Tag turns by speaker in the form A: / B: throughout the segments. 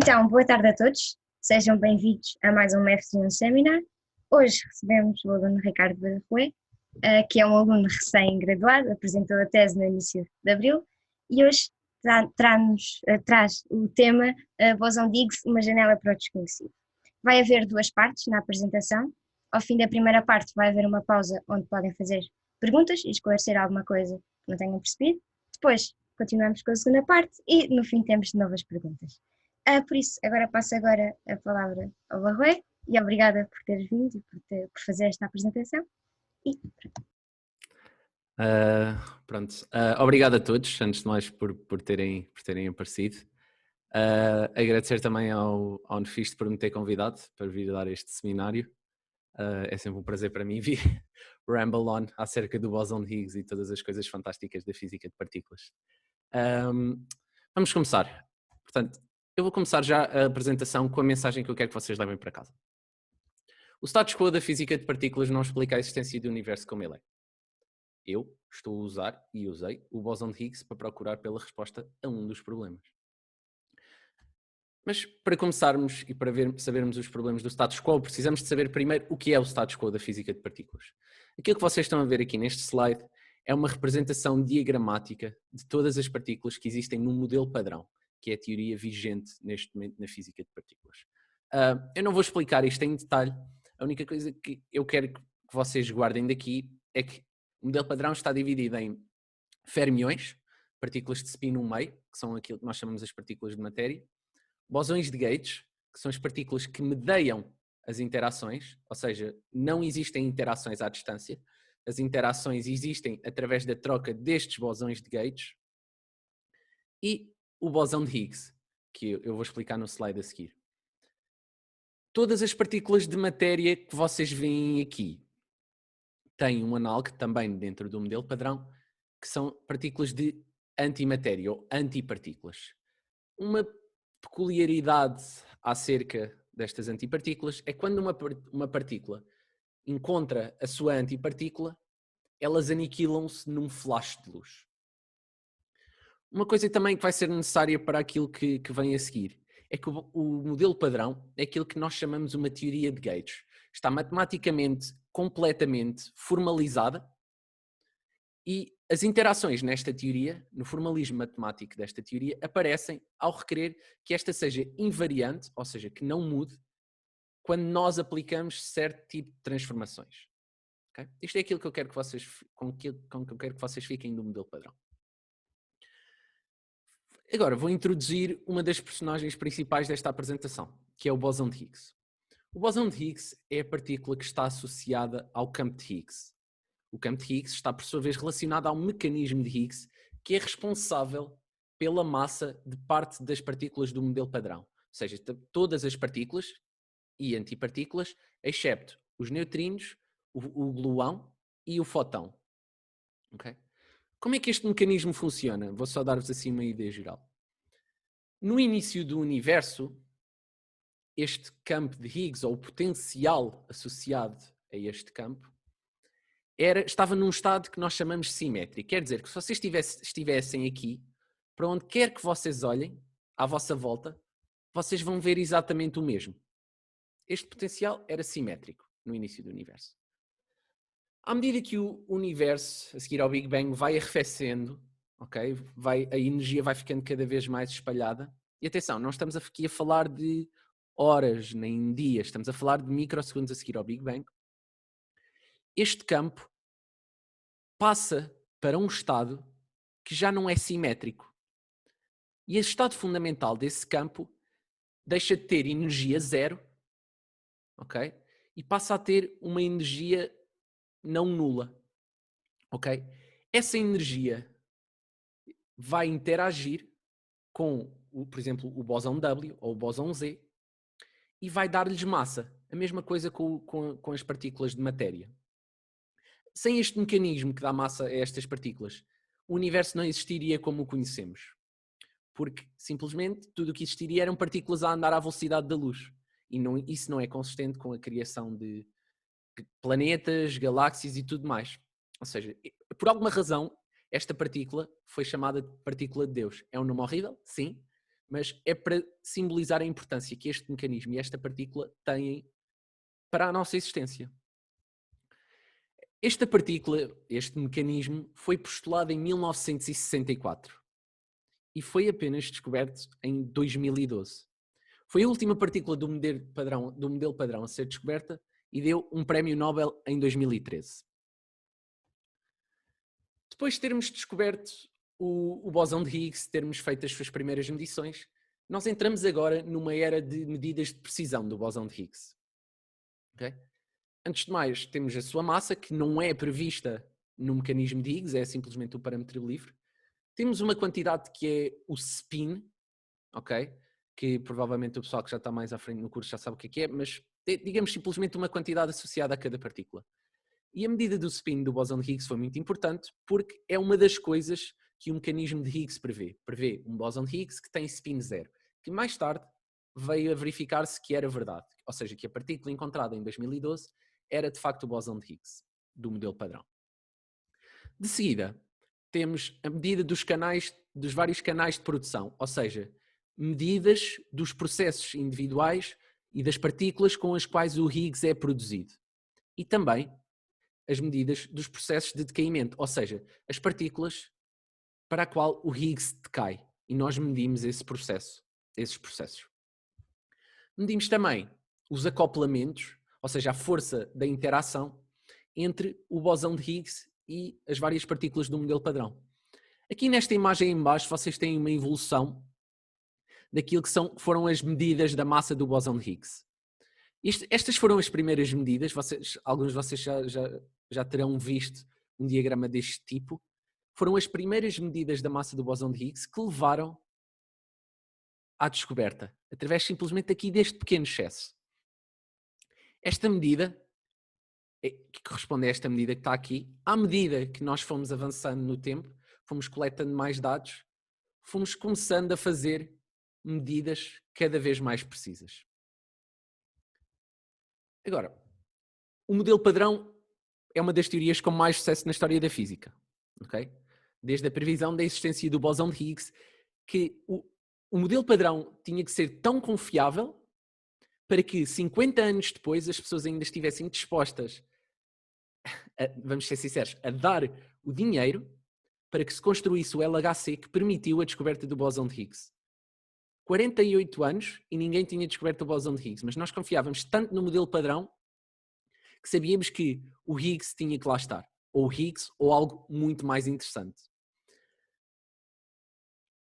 A: Então, boa tarde a todos, sejam bem-vindos a mais um F1 Seminar. Hoje recebemos o aluno Ricardo Barroé, que é um aluno recém-graduado, apresentou a tese no início de abril e hoje traz o tema Bosão de Higgs, uma janela para o desconhecido. Vai haver duas partes na apresentação. Ao fim da primeira parte vai haver uma pausa onde podem fazer perguntas e esclarecer alguma coisa que não tenham percebido. Depois continuamos com a segunda parte e no fim temos novas perguntas. Por isso, passo a palavra ao Barroé e obrigada por teres vindo e por fazer esta apresentação. E
B: Obrigado a todos, antes de mais, por terem aparecido. Agradecer também ao Nefisto por me ter convidado para vir dar este seminário. É sempre um prazer para mim vir ramble on acerca do bóson de Higgs e todas as coisas fantásticas da física de partículas. Vamos começar. Portanto, eu vou começar já a apresentação com a mensagem que eu quero que vocês levem para casa. O status quo da física de partículas não explica a existência do universo como ele é. Eu estou a usar e usei o bóson de Higgs para procurar pela resposta a um dos problemas. Mas para começarmos e para sabermos os problemas do status quo, precisamos de saber primeiro o que é o status quo da física de partículas. Aquilo que vocês estão a ver aqui neste slide é uma representação diagramática de todas as partículas que existem num modelo padrão, que é a teoria vigente neste momento na física de partículas. Eu não vou explicar isto em detalhe, a única coisa que eu quero que vocês guardem daqui é que o modelo padrão está dividido em fermiões, partículas de spin 1 meio, que são aquilo que nós chamamos as partículas de matéria, bosões de Gates, que são as partículas que medeiam as interações, ou seja, não existem interações à distância, as interações existem através da troca destes bosões de Gates, e o bosão de Higgs, que eu vou explicar no slide a seguir. Todas as partículas de matéria que vocês veem aqui têm um análogo também dentro do modelo padrão, que são partículas de antimatéria ou antipartículas. Uma peculiaridade acerca destas antipartículas é quando uma partícula encontra a sua antipartícula, elas aniquilam-se num flash de luz. Uma coisa também que vai ser necessária para aquilo que vem a seguir é que o modelo padrão é aquilo que nós chamamos uma teoria de Gates. Está matematicamente completamente formalizada e as interações nesta teoria, no formalismo matemático desta teoria, aparecem ao requerer que esta seja invariante, ou seja, que não mude, quando nós aplicamos certo tipo de transformações. Okay? Isto é aquilo que eu quero que vocês, com que eu quero que vocês fiquem do modelo padrão. Agora vou introduzir uma das personagens principais desta apresentação, que é o bóson de Higgs. O bóson de Higgs é a partícula que está associada ao campo de Higgs. O campo de Higgs está, por sua vez, relacionado ao mecanismo de Higgs, que é responsável pela massa de parte das partículas do modelo padrão. Ou seja, todas as partículas e antipartículas, excepto os neutrinos, o gluão e o fóton. Okay? Como é que este mecanismo funciona? Vou só dar-vos assim uma ideia geral. No início do universo, este campo de Higgs, ou o potencial associado a este campo, estava num estado que nós chamamos simétrico. Quer dizer que se vocês estivessem aqui, para onde quer que vocês olhem, à vossa volta, vocês vão ver exatamente o mesmo. Este potencial era simétrico no início do universo. À medida que o universo, a seguir ao Big Bang, vai arrefecendo, okay, a energia vai ficando cada vez mais espalhada. E atenção, não estamos aqui a falar de horas nem dias, estamos a falar de microsegundos a seguir ao Big Bang. Este campo passa para um estado que já não é simétrico. E esse estado fundamental desse campo deixa de ter energia zero, ok? E passa a ter uma energia não nula, ok? Essa energia vai interagir com, por exemplo, o bóson W ou o bóson Z e vai dar-lhes massa. A mesma coisa com as partículas de matéria. Sem este mecanismo que dá massa a estas partículas, o universo não existiria como o conhecemos. Porque, simplesmente, tudo o que existiria eram partículas a andar à velocidade da luz. E isso não é consistente com a criação de planetas, galáxias e tudo mais. Ou seja, por alguma razão, esta partícula foi chamada de partícula de Deus. É um nome horrível? Sim. mas é para simbolizar a importância que este mecanismo e esta partícula têm para a nossa existência. Esta partícula, este mecanismo, foi postulado em 1964 e foi apenas descoberto em 2012. Foi a última partícula do modelo padrão a ser descoberta e deu um prémio Nobel em 2013. Depois de termos descoberto o bóson de Higgs, termos feito as suas primeiras medições, nós entramos agora numa era de medidas de precisão do bóson de Higgs. Okay? Antes de mais, temos a sua massa, que não é prevista no mecanismo de Higgs, é simplesmente o parâmetro livre. Temos uma quantidade que é o spin, ok? Que provavelmente o pessoal que já está mais à frente no curso já sabe o que é, mas digamos simplesmente uma quantidade associada a cada partícula. E a medida do spin do bóson de Higgs foi muito importante porque é uma das coisas que o mecanismo de Higgs prevê. Prevê um bóson de Higgs que tem spin zero, que mais tarde veio a verificar-se que era verdade. Ou seja, que a partícula encontrada em 2012 era de facto o bóson de Higgs, do modelo padrão. De seguida, temos a medida dos vários canais de produção, ou seja, medidas dos processos individuais e das partículas com as quais o Higgs é produzido. E também as medidas dos processos de decaimento, ou seja, as partículas para a qual o Higgs decai. E nós medimos esses processos. Medimos também os acoplamentos, ou seja, a força da interação entre o bóson de Higgs e as várias partículas do modelo padrão. Aqui nesta imagem em baixo vocês têm uma evolução daquilo que foram as medidas da massa do bóson de Higgs. Estas foram as primeiras medidas, alguns de vocês já terão visto um diagrama deste tipo. Foram as primeiras medidas da massa do bóson de Higgs que levaram à descoberta, através simplesmente aqui deste pequeno excesso. Esta medida, que corresponde a esta medida que está aqui, à medida que nós fomos avançando no tempo, fomos coletando mais dados, fomos começando a fazer medidas cada vez mais precisas. Agora, o modelo padrão é uma das teorias com mais sucesso na história da física. Okay? Desde a previsão da existência do bóson de Higgs, que o modelo padrão tinha que ser tão confiável para que 50 anos depois as pessoas ainda estivessem dispostas, vamos ser sinceros, a dar o dinheiro para que se construísse o LHC que permitiu a descoberta do bóson de Higgs. 48 anos e ninguém tinha descoberto o bóson de Higgs, mas nós confiávamos tanto no modelo padrão que sabíamos que o Higgs tinha que lá estar. Ou o Higgs ou algo muito mais interessante.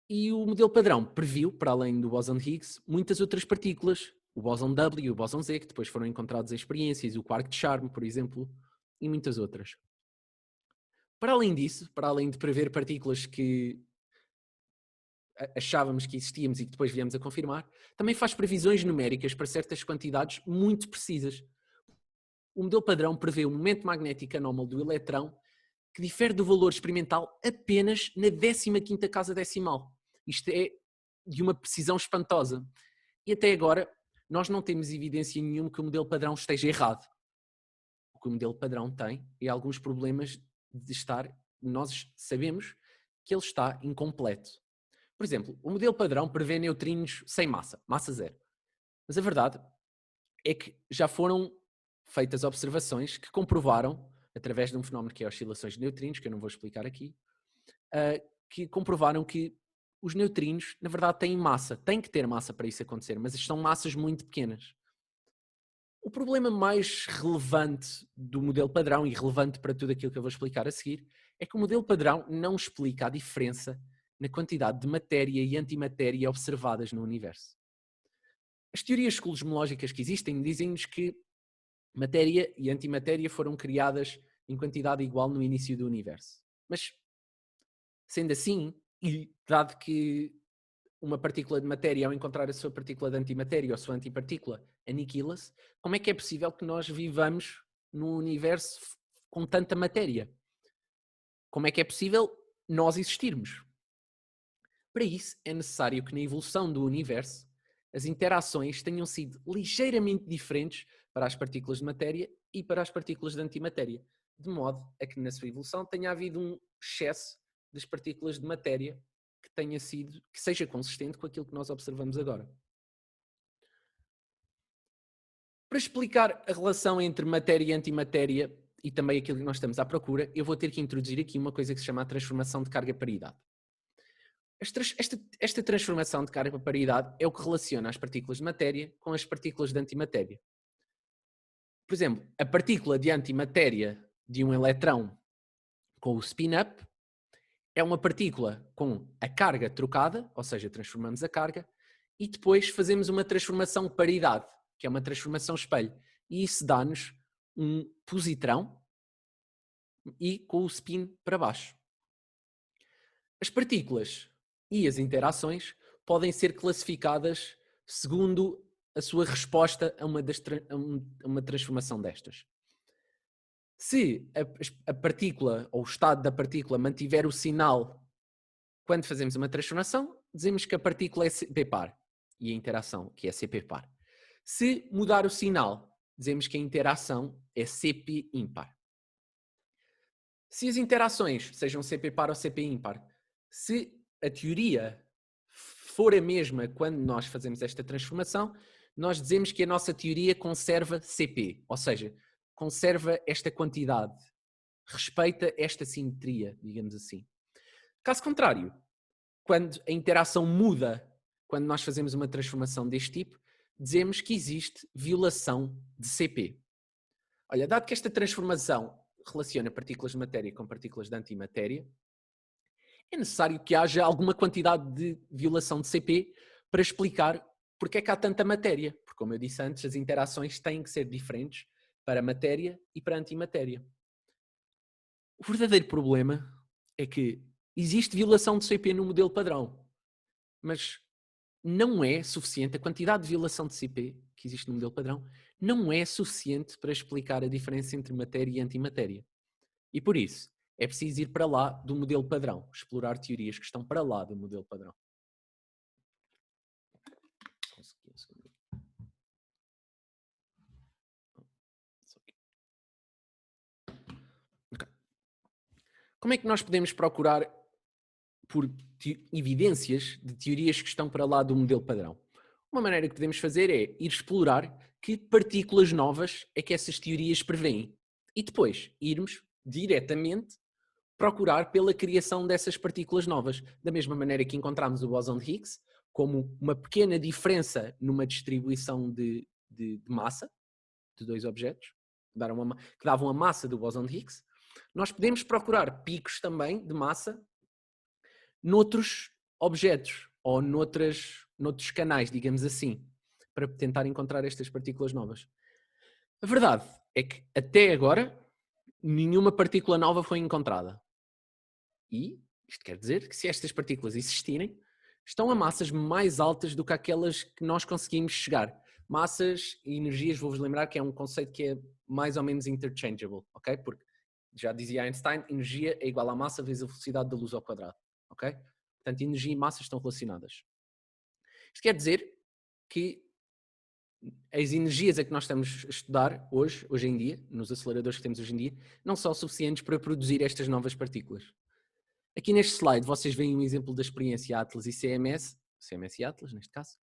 B: E o modelo padrão previu, para além do bóson de Higgs, muitas outras partículas, o bóson W e o bóson Z, que depois foram encontrados em experiências, o quark de Charme, por exemplo, e muitas outras. Para além disso, para além de prever partículas que achávamos que existíamos e que depois viemos a confirmar, também faz previsões numéricas para certas quantidades muito precisas. O modelo padrão prevê o momento magnético anómalo do eletrão que difere do valor experimental apenas na 15ª casa decimal. Isto é de uma precisão espantosa. E até agora nós não temos evidência nenhuma que o modelo padrão esteja errado. O que o modelo padrão tem é alguns problemas de estar, nós sabemos que ele está incompleto. Por exemplo, o modelo padrão prevê neutrinos sem massa, massa zero. Mas a verdade é que já foram feitas observações que comprovaram, através de um fenómeno que é oscilações de neutrinos, que eu não vou explicar aqui, que comprovaram que os neutrinos, na verdade, têm massa. Têm que ter massa para isso acontecer, mas são massas muito pequenas. O problema mais relevante do modelo padrão, e relevante para tudo aquilo que eu vou explicar a seguir, é que o modelo padrão não explica a diferença na quantidade de matéria e antimatéria observadas no universo. As teorias cosmológicas que existem dizem-nos que matéria e antimatéria foram criadas em quantidade igual no início do universo. Mas, sendo assim, e dado que uma partícula de matéria, ao encontrar a sua partícula de antimatéria ou a sua antipartícula, aniquila-se, como é que é possível que nós vivamos num universo com tanta matéria? Como é que é possível nós existirmos? Para isso, é necessário que na evolução do universo as interações tenham sido ligeiramente diferentes para as partículas de matéria e para as partículas de antimatéria, de modo a que na sua evolução tenha havido um excesso das partículas de matéria que seja consistente com aquilo que nós observamos agora. Para explicar a relação entre matéria e antimatéria e também aquilo que nós estamos à procura, eu vou ter que introduzir aqui uma coisa que se chama a transformação de carga-paridade. Esta transformação de carga-paridade é o que relaciona as partículas de matéria com as partículas de antimatéria. Por exemplo, a partícula de antimatéria de um eletrão com o spin-up é uma partícula com a carga trocada, ou seja, transformamos a carga, e depois fazemos uma transformação de paridade, que é uma transformação espelho. E isso dá-nos um positrão e com o spin para baixo. As partículas e as interações podem ser classificadas segundo a sua resposta a uma transformação destas. Se a partícula ou o estado da partícula mantiver o sinal quando fazemos uma transformação, dizemos que a partícula é CP par e a interação que é CP par. Se mudar o sinal, dizemos que a interação é CP ímpar. Se as interações sejam CP par ou CP ímpar, se a teoria for a mesma quando nós fazemos esta transformação, nós dizemos que a nossa teoria conserva CP, ou seja, conserva esta quantidade, respeita esta simetria, digamos assim. Caso contrário, quando a interação muda, quando nós fazemos uma transformação deste tipo, dizemos que existe violação de CP. Olha, dado que esta transformação relaciona partículas de matéria com partículas de antimatéria, é necessário que haja alguma quantidade de violação de CP para explicar porque é que há tanta matéria. Porque, como eu disse antes, as interações têm que ser diferentes para matéria e para antimatéria. O verdadeiro problema é que existe violação de CP no modelo padrão, mas não é suficiente, a quantidade de violação de CP que existe no modelo padrão não é suficiente para explicar a diferença entre matéria e antimatéria. E por isso, é preciso ir para lá do modelo padrão, explorar teorias que estão para lá do modelo padrão. Okay. Como é que nós podemos procurar por evidências de teorias que estão para lá do modelo padrão? Uma maneira que podemos fazer é ir explorar que partículas novas é que essas teorias prevêem e depois irmos diretamente procurar pela criação dessas partículas novas. Da mesma maneira que encontramos o bóson de Higgs como uma pequena diferença numa distribuição de massa de dois objetos, que davam a massa do bóson de Higgs, nós podemos procurar picos também de massa noutros objetos ou noutros canais, digamos assim, para tentar encontrar estas partículas novas. A verdade é que até agora nenhuma partícula nova foi encontrada. E isto quer dizer que se estas partículas existirem, estão a massas mais altas do que aquelas que nós conseguimos chegar. Massas e energias, vou-vos lembrar que é um conceito que é mais ou menos interchangeable, ok? Porque já dizia Einstein, energia é igual à massa vezes a velocidade da luz ao quadrado, ok? Portanto, energia e massa estão relacionadas. Isto quer dizer que as energias a que nós estamos a estudar hoje em dia, nos aceleradores que temos hoje em dia, não são suficientes para produzir estas novas partículas. Aqui neste slide vocês veem um exemplo da experiência Atlas e CMS e Atlas neste caso,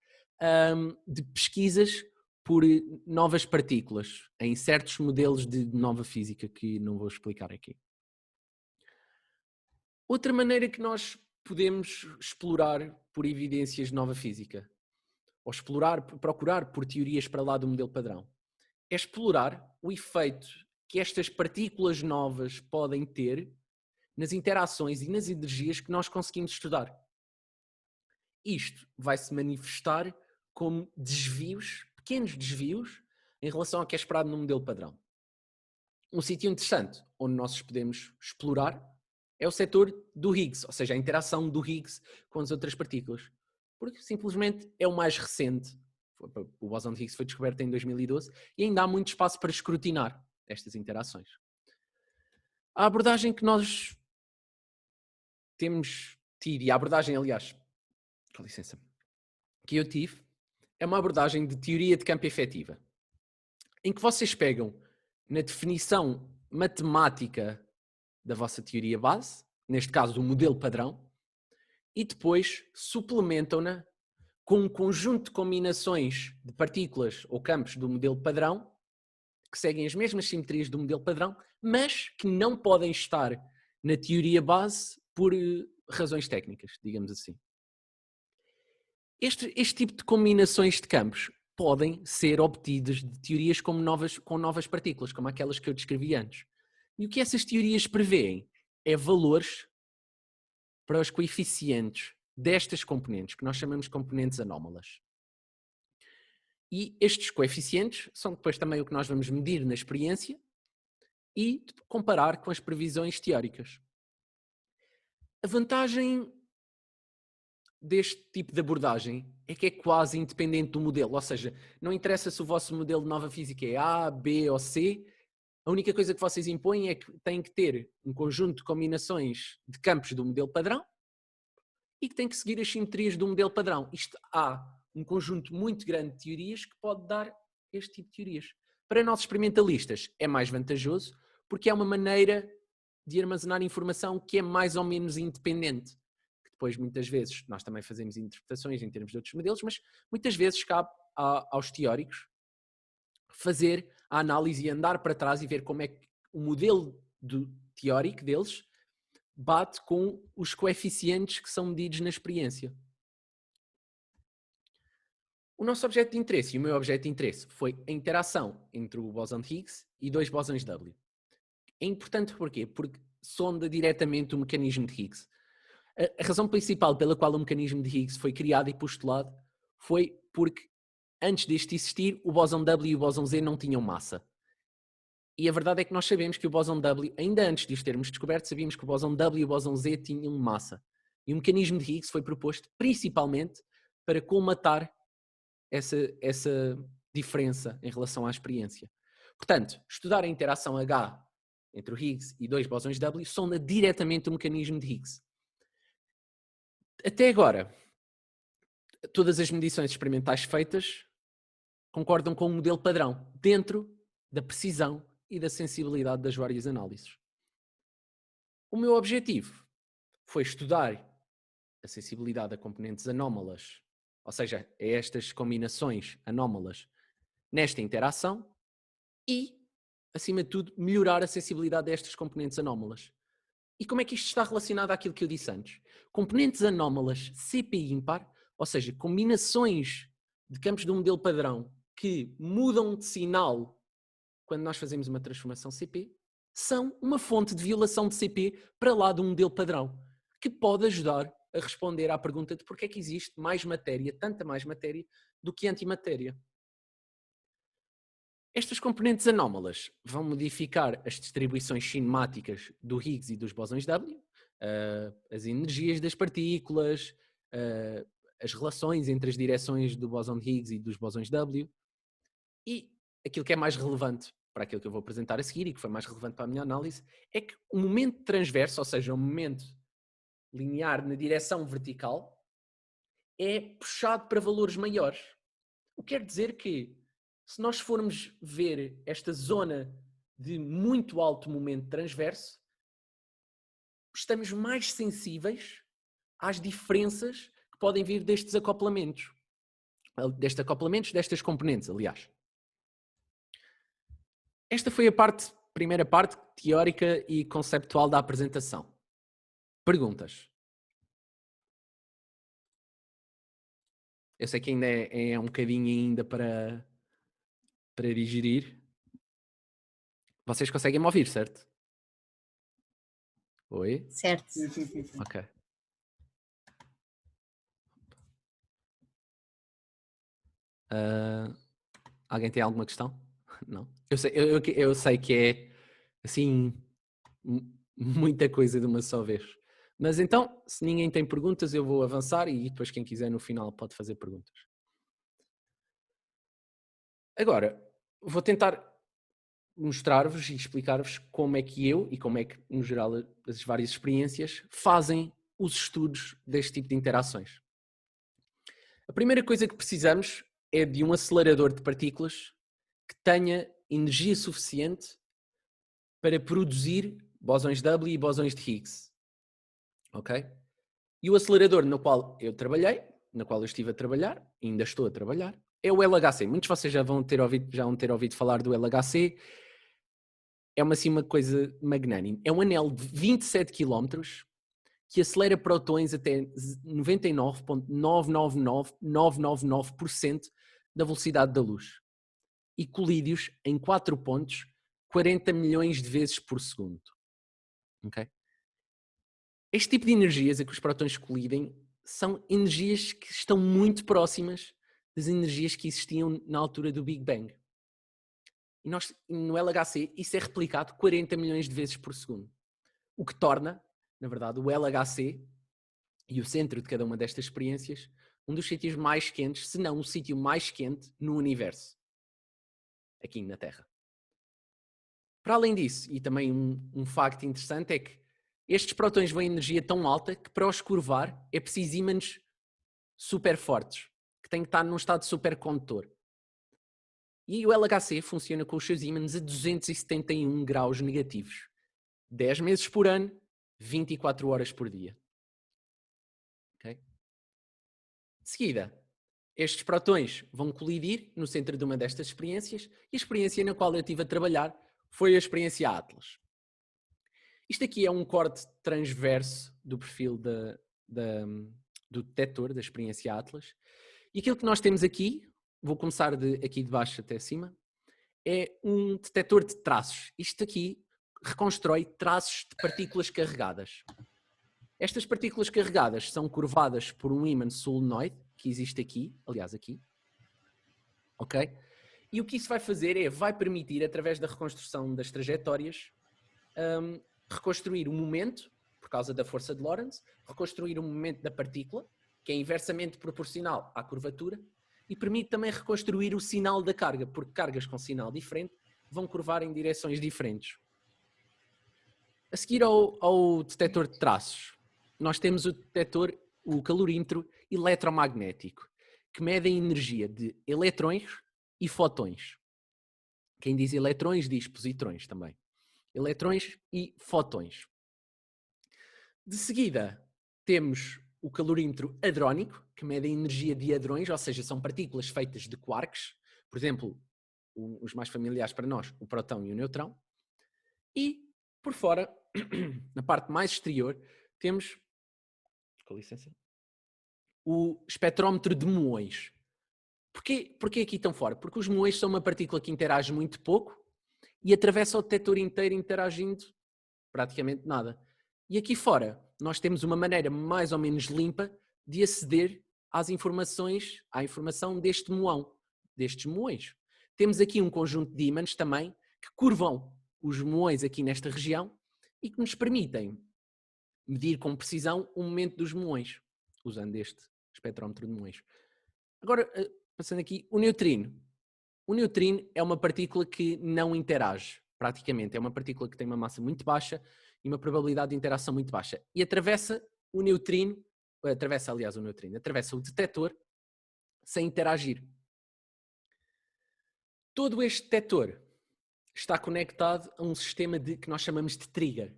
B: de pesquisas por novas partículas em certos modelos de nova física que não vou explicar aqui. Outra maneira que nós podemos explorar por evidências de nova física, ou procurar por teorias para lá do modelo padrão, é explorar o efeito que estas partículas novas podem ter nas interações e nas energias que nós conseguimos estudar. Isto vai se manifestar como desvios, pequenos desvios, em relação ao que é esperado no modelo padrão. Um sítio interessante onde nós podemos explorar é o setor do Higgs, ou seja, a interação do Higgs com as outras partículas. Porque simplesmente é o mais recente. O bóson de Higgs foi descoberto em 2012 e ainda há muito espaço para escrutinar estas interações. A abordagem que nós temos tido, e a abordagem, aliás, com licença, que eu tive, é uma abordagem de teoria de campo efetiva, em que vocês pegam na definição matemática da vossa teoria base, neste caso o modelo padrão, e depois suplementam-na com um conjunto de combinações de partículas ou campos do modelo padrão que seguem as mesmas simetrias do modelo padrão, mas que não podem estar na teoria base por razões técnicas, digamos assim. Este tipo de combinações de campos podem ser obtidas de teorias com novas partículas, como aquelas que eu descrevi antes. E o que essas teorias prevêem é valores para os coeficientes destas componentes, que nós chamamos de componentes anómalas. E estes coeficientes são depois também o que nós vamos medir na experiência e comparar com as previsões teóricas. A vantagem deste tipo de abordagem é que é quase independente do modelo, ou seja, não interessa se o vosso modelo de nova física é A, B ou C, a única coisa que vocês impõem é que têm que ter um conjunto de combinações de campos do modelo padrão e que têm que seguir as simetrias do modelo padrão. Isto há um conjunto muito grande de teorias que pode dar este tipo de teorias. Para nós experimentalistas é mais vantajoso porque é uma maneira de armazenar informação que é mais ou menos independente. Depois, muitas vezes, nós também fazemos interpretações em termos de outros modelos, mas muitas vezes cabe aos teóricos fazer a análise e andar para trás e ver como é que o modelo teórico deles bate com os coeficientes que são medidos na experiência. O nosso objeto de interesse e o meu objeto de interesse foi a interação entre o bóson de Higgs e dois bósons W. É importante porquê? Porque sonda diretamente o mecanismo de Higgs. A razão principal pela qual o mecanismo de Higgs foi criado e postulado foi porque antes deste existir, o bóson W e o bóson Z não tinham massa. E a verdade é que nós sabemos que o bóson W, ainda antes de os termos descoberto, sabíamos que o bóson W e o bóson Z tinham massa. E o mecanismo de Higgs foi proposto principalmente para colmatar essa diferença em relação à experiência. Portanto, estudar a interação H entre o Higgs e dois bósons W sonda diretamente o mecanismo de Higgs. Até agora, todas as medições experimentais feitas concordam com o modelo padrão, dentro da precisão e da sensibilidade das várias análises. O meu objetivo foi estudar a sensibilidade a componentes anómalas, ou seja, a estas combinações anómalas nesta interação e, acima de tudo, melhorar a sensibilidade a estas componentes anómalas. E como é que isto está relacionado àquilo que eu disse antes? Componentes anómalas CP ímpar, ou seja, combinações de campos do modelo padrão que mudam de sinal quando nós fazemos uma transformação CP, são uma fonte de violação de CP para lá do modelo padrão, que pode ajudar a responder à pergunta de porque é que existe mais matéria, tanta mais matéria, do que antimatéria. Estas componentes anómalas vão modificar as distribuições cinemáticas do Higgs e dos bósons W, as energias das partículas, as relações entre as direções do bóson de Higgs e dos bósons W, e aquilo que é mais relevante para aquilo que eu vou apresentar a seguir e que foi mais relevante para a minha análise, é que o momento transverso, ou seja, o momento linear na direção vertical, é puxado para valores maiores. O que quer dizer que, se nós formos ver esta zona de muito alto momento transverso, estamos mais sensíveis às diferenças que podem vir destes acoplamentos. Destas componentes, aliás. Esta foi a primeira parte teórica e conceptual da apresentação. Perguntas? Eu sei que ainda é um bocadinho ainda para digerir. Vocês conseguem me ouvir, certo? Oi?
A: Certo.
B: Ok. Alguém tem alguma questão? Não? Eu sei que é assim muita coisa de uma só vez. Mas então, se ninguém tem perguntas, eu vou avançar e depois quem quiser no final pode fazer perguntas. Agora, vou tentar mostrar-vos e explicar-vos como é que eu e como é que, no geral, as várias experiências fazem os estudos deste tipo de interações. A primeira coisa que precisamos é de um acelerador de partículas que tenha energia suficiente para produzir bósons W e bósons de Higgs. Ok? E o acelerador no qual eu trabalhei, na qual eu estive a trabalhar, ainda estou a trabalhar, é o LHC. Muitos de vocês já vão ter ouvido falar do LHC. É assim, uma coisa magnânime. É um anel de 27 km que acelera prótons até 99,999999% da velocidade da luz e colídeos em 4 pontos 40 milhões de vezes por segundo. Okay? Este tipo de energias a que os prótons colidem são energias que estão muito próximas das energias que existiam na altura do Big Bang. E no LHC isso é replicado 40 milhões de vezes por segundo. O que torna, na verdade, o LHC e o centro de cada uma destas experiências um dos sítios mais quentes, se não o sítio mais quente no universo. Aqui na Terra. Para além disso, e também um facto interessante é que estes prótons vão em energia tão alta que para os curvar é preciso ímãs super fortes, que têm que estar num estado supercondutor. E o LHC funciona com os seus ímãs a 271 graus negativos. 10 meses por ano, 24 horas por dia. Okay? De seguida, estes prótons vão colidir no centro de uma destas experiências e a experiência na qual eu estive a trabalhar foi a experiência Atlas. Isto aqui é um corte transverso do perfil do detector da experiência Atlas. E aquilo que nós temos aqui, vou começar aqui de baixo até cima, é um detector de traços. Isto aqui reconstrói traços de partículas carregadas. Estas partículas carregadas são curvadas por um ímã solenoide, que existe aqui, aliás aqui. Ok? E o que isso vai fazer vai permitir, através da reconstrução das trajetórias, reconstruir o momento, por causa da força de Lorentz, reconstruir o momento da partícula, que é inversamente proporcional à curvatura, e permite também reconstruir o sinal da carga, porque cargas com sinal diferente vão curvar em direções diferentes. A seguir ao detector de traços, nós temos o detector, o calorímetro eletromagnético, que mede a energia de eletrões e fotões. Quem diz eletrões diz positrões também. Eletrões e fotões. De seguida, temos o calorímetro hadrónico, que mede a energia de hadrões, ou seja, são partículas feitas de quarks, por exemplo, os mais familiares para nós, o próton e o neutrão. E, por fora, na parte mais exterior, temos, com licença, o espectrómetro de muões. Porquê aqui tão fora? Porque os muões são uma partícula que interage muito pouco e atravessa o detector inteiro interagindo praticamente nada. E aqui fora nós temos uma maneira mais ou menos limpa de aceder à informação deste muão, destes muões. Temos aqui um conjunto de ímãs também que curvam os muões aqui nesta região e que nos permitem medir com precisão o momento dos muões, usando este espectrómetro de muões. Agora, passando aqui, o neutrino. O neutrino é uma partícula que não interage, praticamente. É uma partícula que tem uma massa muito baixa e uma probabilidade de interação muito baixa. E atravessa o detector sem interagir. Todo este detector está conectado a um sistema que nós chamamos de trigger,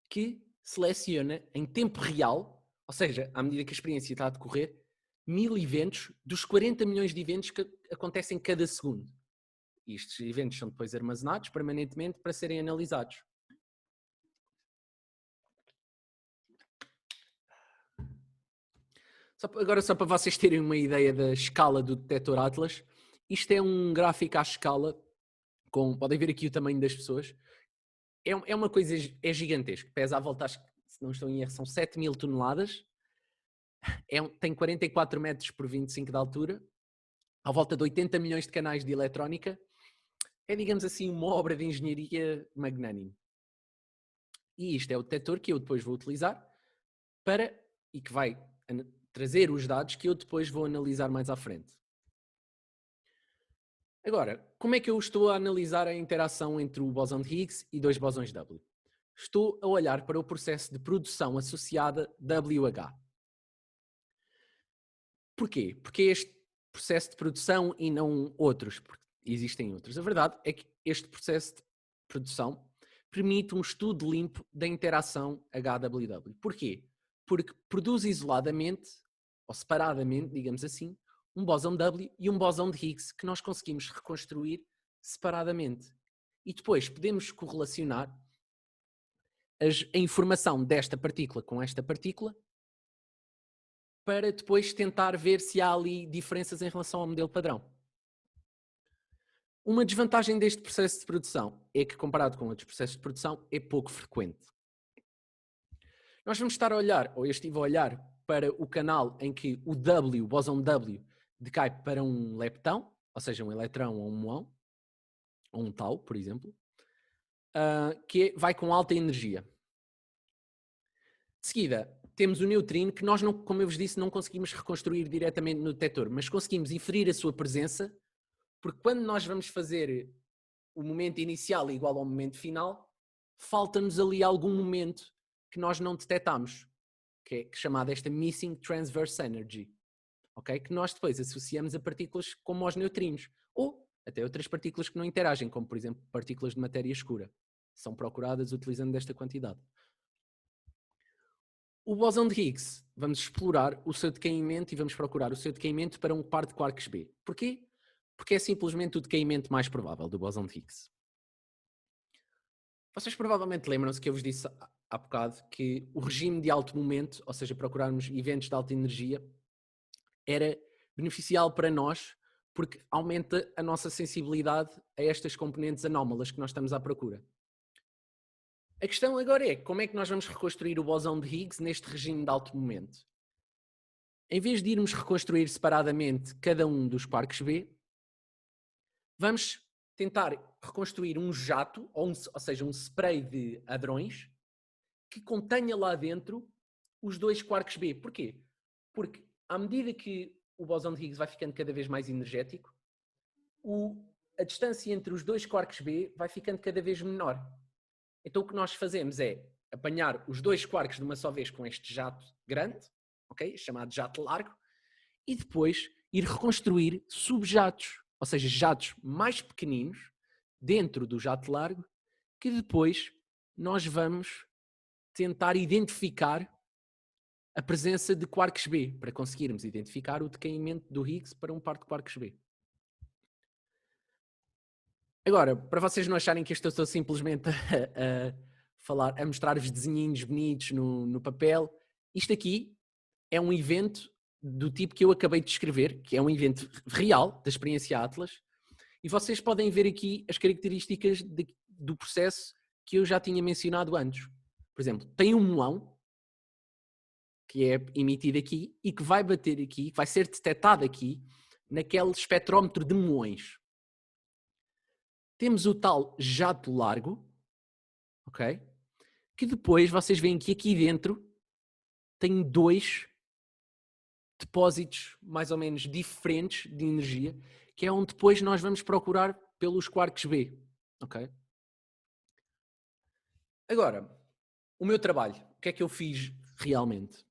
B: que seleciona em tempo real, ou seja, à medida que a experiência está a decorrer, 1000 eventos dos 40 milhões de eventos que acontecem cada segundo. E estes eventos são depois armazenados permanentemente para serem analisados. Agora, só para vocês terem uma ideia da escala do detector Atlas, isto é um gráfico à escala, podem ver aqui o tamanho das pessoas, é uma coisa, é gigantesco, pesa à volta, acho que, se não estou em erro, são 7.000 toneladas, tem 44 metros por 25 de altura, à volta de 80 milhões de canais de eletrónica, é, digamos assim, uma obra de engenharia magnânime. E isto é o detector que eu depois vou utilizar e que vai trazer os dados que eu depois vou analisar mais à frente. Agora, como é que eu estou a analisar a interação entre o bóson de Higgs e dois bósons W? Estou a olhar para o processo de produção associada WH. Porquê? Porque este processo de produção e não outros, porque existem outros. A verdade é que este processo de produção permite um estudo limpo da interação HWW. Porquê? porque produz isoladamente, ou separadamente, digamos assim, um bóson W e um bóson de Higgs que nós conseguimos reconstruir separadamente. E depois podemos correlacionar a informação desta partícula com esta partícula para depois tentar ver se há ali diferenças em relação ao modelo padrão. Uma desvantagem deste processo de produção é que, comparado com outros processos de produção, é pouco frequente. Nós vamos estar a olhar, ou eu estive a olhar, para o canal em que o W, o bóson W, decai para um leptão, ou seja, um eletrão ou um muão, ou um tau, por exemplo, que vai com alta energia. De seguida, temos o neutrino, que nós, não, como eu vos disse, não conseguimos reconstruir diretamente no detector, mas conseguimos inferir a sua presença, porque quando nós vamos fazer o momento inicial igual ao momento final, falta-nos ali algum momento que nós não detectamos, que é chamada esta Missing Transverse Energy, okay? Que nós depois associamos a partículas como aos neutrinos, ou até outras partículas que não interagem, como por exemplo partículas de matéria escura. São procuradas utilizando esta quantidade. O bóson de Higgs, vamos explorar o seu decaimento e vamos procurar o seu decaimento para um par de quarks B. Porquê? Porque é simplesmente o decaimento mais provável do bóson de Higgs. Vocês provavelmente lembram-se que eu vos disse há bocado que o regime de alto momento, ou seja, procurarmos eventos de alta energia, era beneficial para nós porque aumenta a nossa sensibilidade a estas componentes anómalas que nós estamos à procura. A questão agora é como é que nós vamos reconstruir o bóson de Higgs neste regime de alto momento. Em vez de irmos reconstruir separadamente cada um dos quarks B, vamos tentar reconstruir um jato, ou seja, um spray de hadrões, que contenha lá dentro os dois quarks B. Porquê? Porque à medida que o bóson de Higgs vai ficando cada vez mais energético, a distância entre os dois quarks B vai ficando cada vez menor. Então o que nós fazemos é apanhar os dois quarks de uma só vez com este jato grande, okay? Chamado jato largo, e depois ir reconstruir subjatos, ou seja, jatos mais pequeninos dentro do jato largo, que depois nós vamos tentar identificar a presença de quarks B, para conseguirmos identificar o decaimento do Higgs para um par de quarks B. Agora, para vocês não acharem que eu estou simplesmente a mostrar-vos desenhinhos bonitos no papel, isto aqui é um evento do tipo que eu acabei de descrever, que é um evento real da experiência Atlas, e vocês podem ver aqui as características do processo que eu já tinha mencionado antes. Por exemplo, tem um muão, que é emitido aqui, e que vai bater aqui, que vai ser detectado aqui, naquele espectrómetro de muões. Temos o tal jato largo, ok? Que depois vocês veem que aqui dentro tem dois depósitos mais ou menos diferentes de energia, que é onde depois nós vamos procurar pelos quarks B, ok? Agora, o meu trabalho, o que é que eu fiz realmente?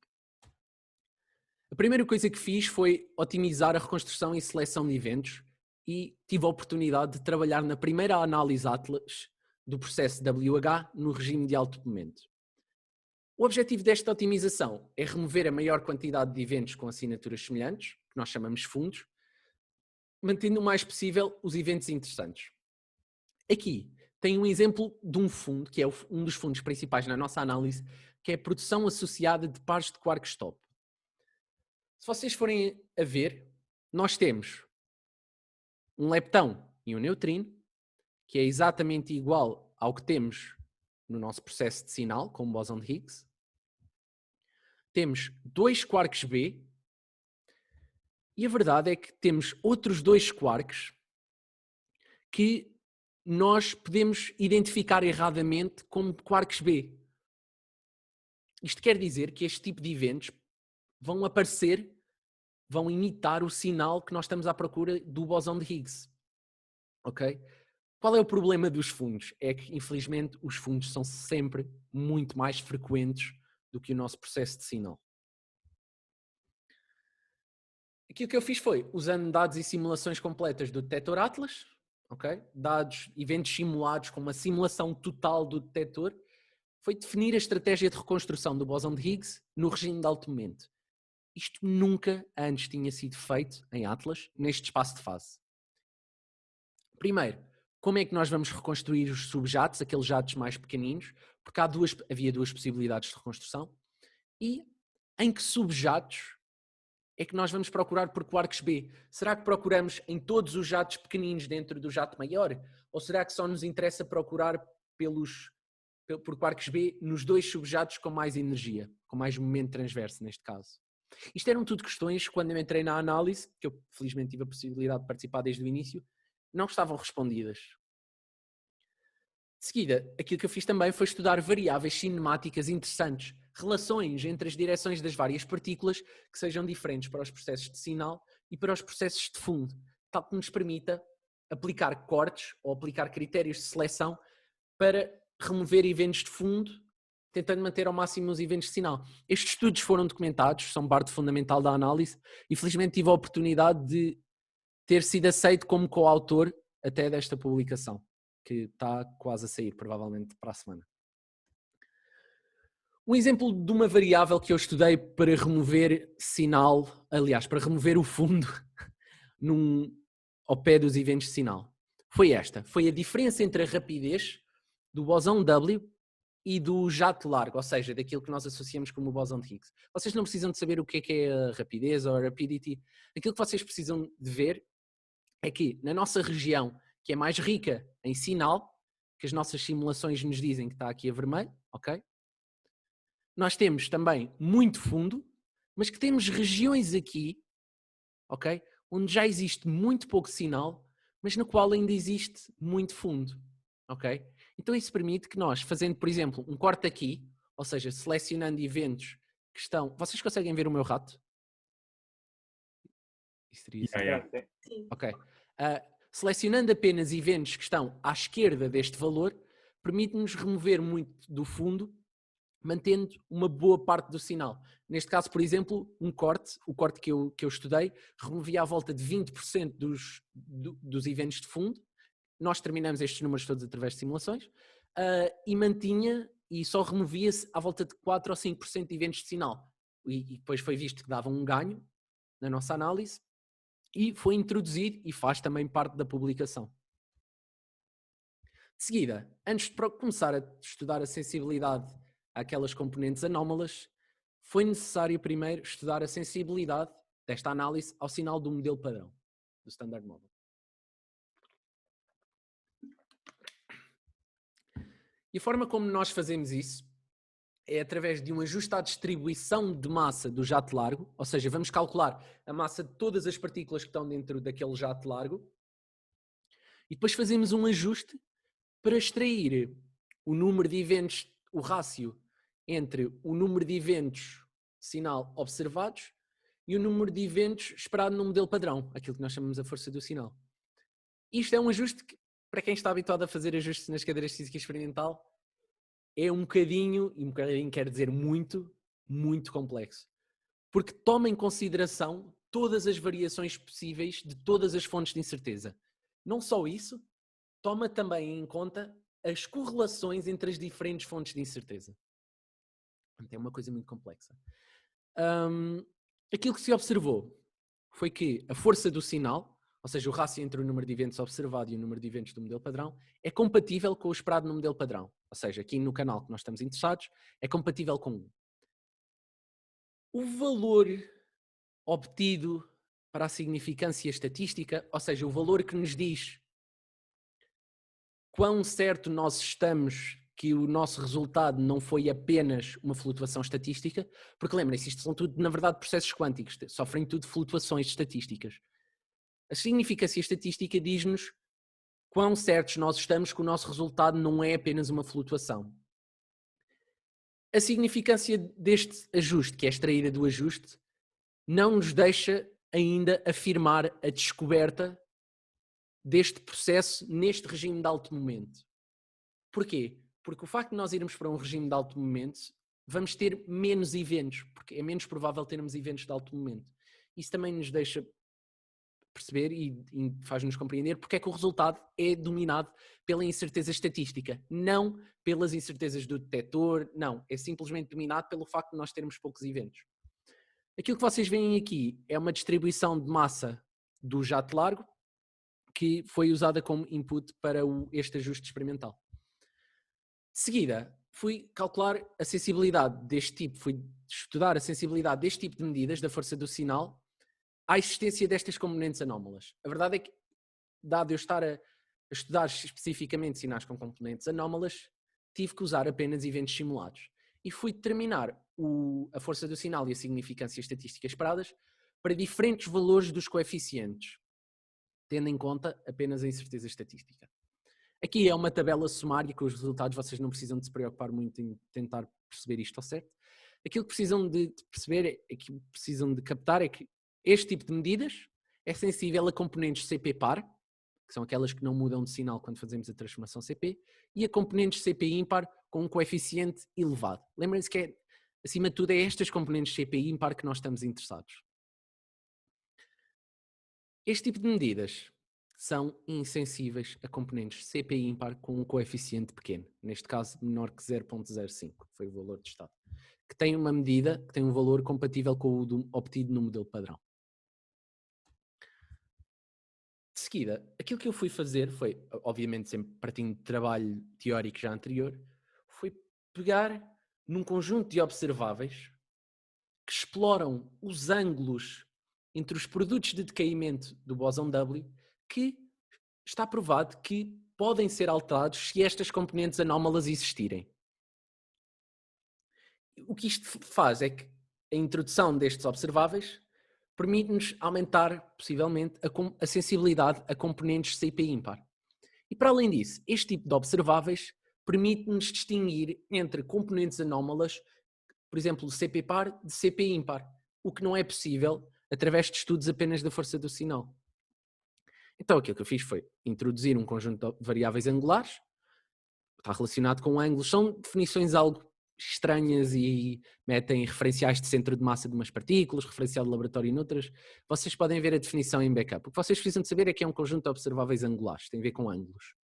B: A primeira coisa que fiz foi otimizar a reconstrução e seleção de eventos e tive a oportunidade de trabalhar na primeira análise Atlas do processo WH no regime de alto momento. O objetivo desta otimização é remover a maior quantidade de eventos com assinaturas semelhantes, que nós chamamos fundos, mantendo o mais possível os eventos interessantes. Aqui tem um exemplo de um fundo, que é um dos fundos principais na nossa análise, que é a produção associada de pares de quarks top. Se vocês forem a ver, nós temos um leptão e um neutrino, que é exatamente igual ao que temos no nosso processo de sinal, com o bóson de Higgs. Temos dois quarks B, e a verdade é que temos outros dois quarks que nós podemos identificar erradamente como quarks B. Isto quer dizer que este tipo de eventos vão aparecer, vão imitar o sinal que nós estamos à procura do bóson de Higgs. Ok? Qual é o problema dos fundos? É que, infelizmente, os fundos são sempre muito mais frequentes do que o nosso processo de sinal. Aqui o que eu fiz foi, usando dados e simulações completas do detector Atlas, okay? Dados, eventos simulados com uma simulação total do detector, foi definir a estratégia de reconstrução do bóson de Higgs no regime de alto momento. Isto nunca antes tinha sido feito em Atlas, neste espaço de fase. Primeiro, como é que nós vamos reconstruir os subjatos, aqueles jatos mais pequeninos, porque havia duas possibilidades de reconstrução, e em que subjatos é que nós vamos procurar por quarks B? Será que procuramos em todos os jatos pequeninos dentro do jato maior? Ou será que só nos interessa procurar por quarks B nos dois subjatos com mais energia, com mais momento transverso neste caso? Isto eram tudo questões que quando eu entrei na análise, que eu felizmente tive a possibilidade de participar desde o início, não estavam respondidas. De seguida, aquilo que eu fiz também foi estudar variáveis cinemáticas interessantes, relações entre as direções das várias partículas que sejam diferentes para os processos de sinal e para os processos de fundo, tal que nos permita aplicar cortes ou aplicar critérios de seleção para remover eventos de fundo, tentando manter ao máximo os eventos de sinal. Estes estudos foram documentados, são parte fundamental da análise e felizmente tive a oportunidade de ter sido aceito como coautor até desta publicação, que está quase a sair, provavelmente para a semana. Um exemplo de uma variável que eu estudei para remover sinal, aliás, para remover o fundo ao pé dos eventos de sinal, foi esta. Foi a diferença entre a rapidez do bóson W e do jato largo, ou seja, daquilo que nós associamos como o bóson de Higgs. Vocês não precisam de saber o que é a rapidez ou a rapidity. Aquilo que vocês precisam de ver é que na nossa região, que é mais rica em sinal, que as nossas simulações nos dizem que está aqui a vermelho, ok? Nós temos também muito fundo, mas que temos regiões aqui, ok? Onde já existe muito pouco sinal, mas no qual ainda existe muito fundo, ok? Então isso permite que nós, fazendo, por exemplo, um corte aqui, ou seja, selecionando eventos que estão... Vocês conseguem ver o meu rato? Isso teria sido...
C: Sim.
B: Ok. Selecionando apenas eventos que estão à esquerda deste valor, permite-nos remover muito do fundo, mantendo uma boa parte do sinal. Neste caso, por exemplo, o corte que eu estudei, removia à volta de 20% dos eventos de fundo. Nós terminamos estes números todos através de simulações, e mantinha e só removia-se à volta de 4 ou 5% de eventos de sinal. E depois foi visto que dava um ganho na nossa análise e foi introduzido e faz também parte da publicação. De seguida, antes de começar a estudar a sensibilidade àquelas componentes anómalas, foi necessário primeiro estudar a sensibilidade desta análise ao sinal do modelo padrão, do Standard Model. E a forma como nós fazemos isso é através de um ajuste à distribuição de massa do jato largo, ou seja, vamos calcular a massa de todas as partículas que estão dentro daquele jato largo e depois fazemos um ajuste para extrair o número de eventos, o rácio entre o número de eventos de sinal observados e o número de eventos esperado no modelo padrão, aquilo que nós chamamos a força do sinal. Isto é um ajuste que, para quem está habituado a fazer ajustes nas cadeiras de física experimental, é um bocadinho, e um bocadinho quer dizer muito, muito complexo. Porque toma em consideração todas as variações possíveis de todas as fontes de incerteza. Não só isso, toma também em conta as correlações entre as diferentes fontes de incerteza. É uma coisa muito complexa. Aquilo que se observou foi que a força do sinal, ou seja, o rácio entre o número de eventos observado e o número de eventos do modelo padrão, é compatível com o esperado no modelo padrão. Ou seja, aqui no canal que nós estamos interessados, é compatível com 1. O valor obtido para a significância estatística, ou seja, o valor que nos diz quão certo nós estamos que o nosso resultado não foi apenas uma flutuação estatística, porque lembrem-se, isto são tudo, na verdade, processos quânticos, sofrem tudo flutuações estatísticas. A significância estatística diz-nos quão certos nós estamos que o nosso resultado não é apenas uma flutuação. A significância deste ajuste, que é extraída do ajuste, não nos deixa ainda afirmar a descoberta deste processo neste regime de alto momento. Porquê? Porque o facto de nós irmos para um regime de alto momento, vamos ter menos eventos, porque é menos provável termos eventos de alto momento. Isso também nos deixa perceber e faz-nos compreender porque é que o resultado é dominado pela incerteza estatística, não pelas incertezas do detector, não, é simplesmente dominado pelo facto de nós termos poucos eventos. Aquilo que vocês veem aqui é uma distribuição de massa do jato largo que foi usada como input para este ajuste experimental. De seguida, fui calcular a sensibilidade deste tipo, fui estudar a sensibilidade deste tipo de medidas da força do sinal à existência destas componentes anómalas. A verdade é que, dado eu estar a estudar especificamente sinais com componentes anómalas, tive que usar apenas eventos simulados. E fui determinar a força do sinal e a significância estatística esperadas para diferentes valores dos coeficientes, tendo em conta apenas a incerteza estatística. Aqui é uma tabela sumária com os resultados, vocês não precisam de se preocupar muito em tentar perceber isto ao certo. Aquilo que precisam de perceber, aquilo que precisam de captar é que este tipo de medidas é sensível a componentes CP par, que são aquelas que não mudam de sinal quando fazemos a transformação CP, e a componentes CP ímpar com um coeficiente elevado. Lembrem-se que, acima de tudo, é estas componentes CP ímpar que nós estamos interessados. Este tipo de medidas são insensíveis a componentes CP ímpar com um coeficiente pequeno, neste caso menor que 0.05, foi o valor de estado, que tem uma medida, que tem um valor compatível com o obtido no modelo padrão. De seguida, aquilo que eu fui fazer foi, obviamente sempre partindo de trabalho teórico já anterior, foi pegar num conjunto de observáveis que exploram os ângulos entre os produtos de decaimento do bóson W que está provado que podem ser alterados se estas componentes anómalas existirem. O que isto faz é que a introdução destes observáveis permite-nos aumentar, possivelmente, a sensibilidade a componentes CP ímpar. E para além disso, este tipo de observáveis permite-nos distinguir entre componentes anómalas, por exemplo, CP par de CP ímpar, o que não é possível através de estudos apenas da força do sinal. Então aquilo que eu fiz foi introduzir um conjunto de variáveis angulares, está relacionado com ângulos, são definições algo estranhas e metem referenciais de centro de massa de umas partículas, referencial de laboratório noutras. Vocês podem ver a definição em backup. O que vocês precisam de saber é que é um conjunto de observáveis angulares, tem a ver com ângulos.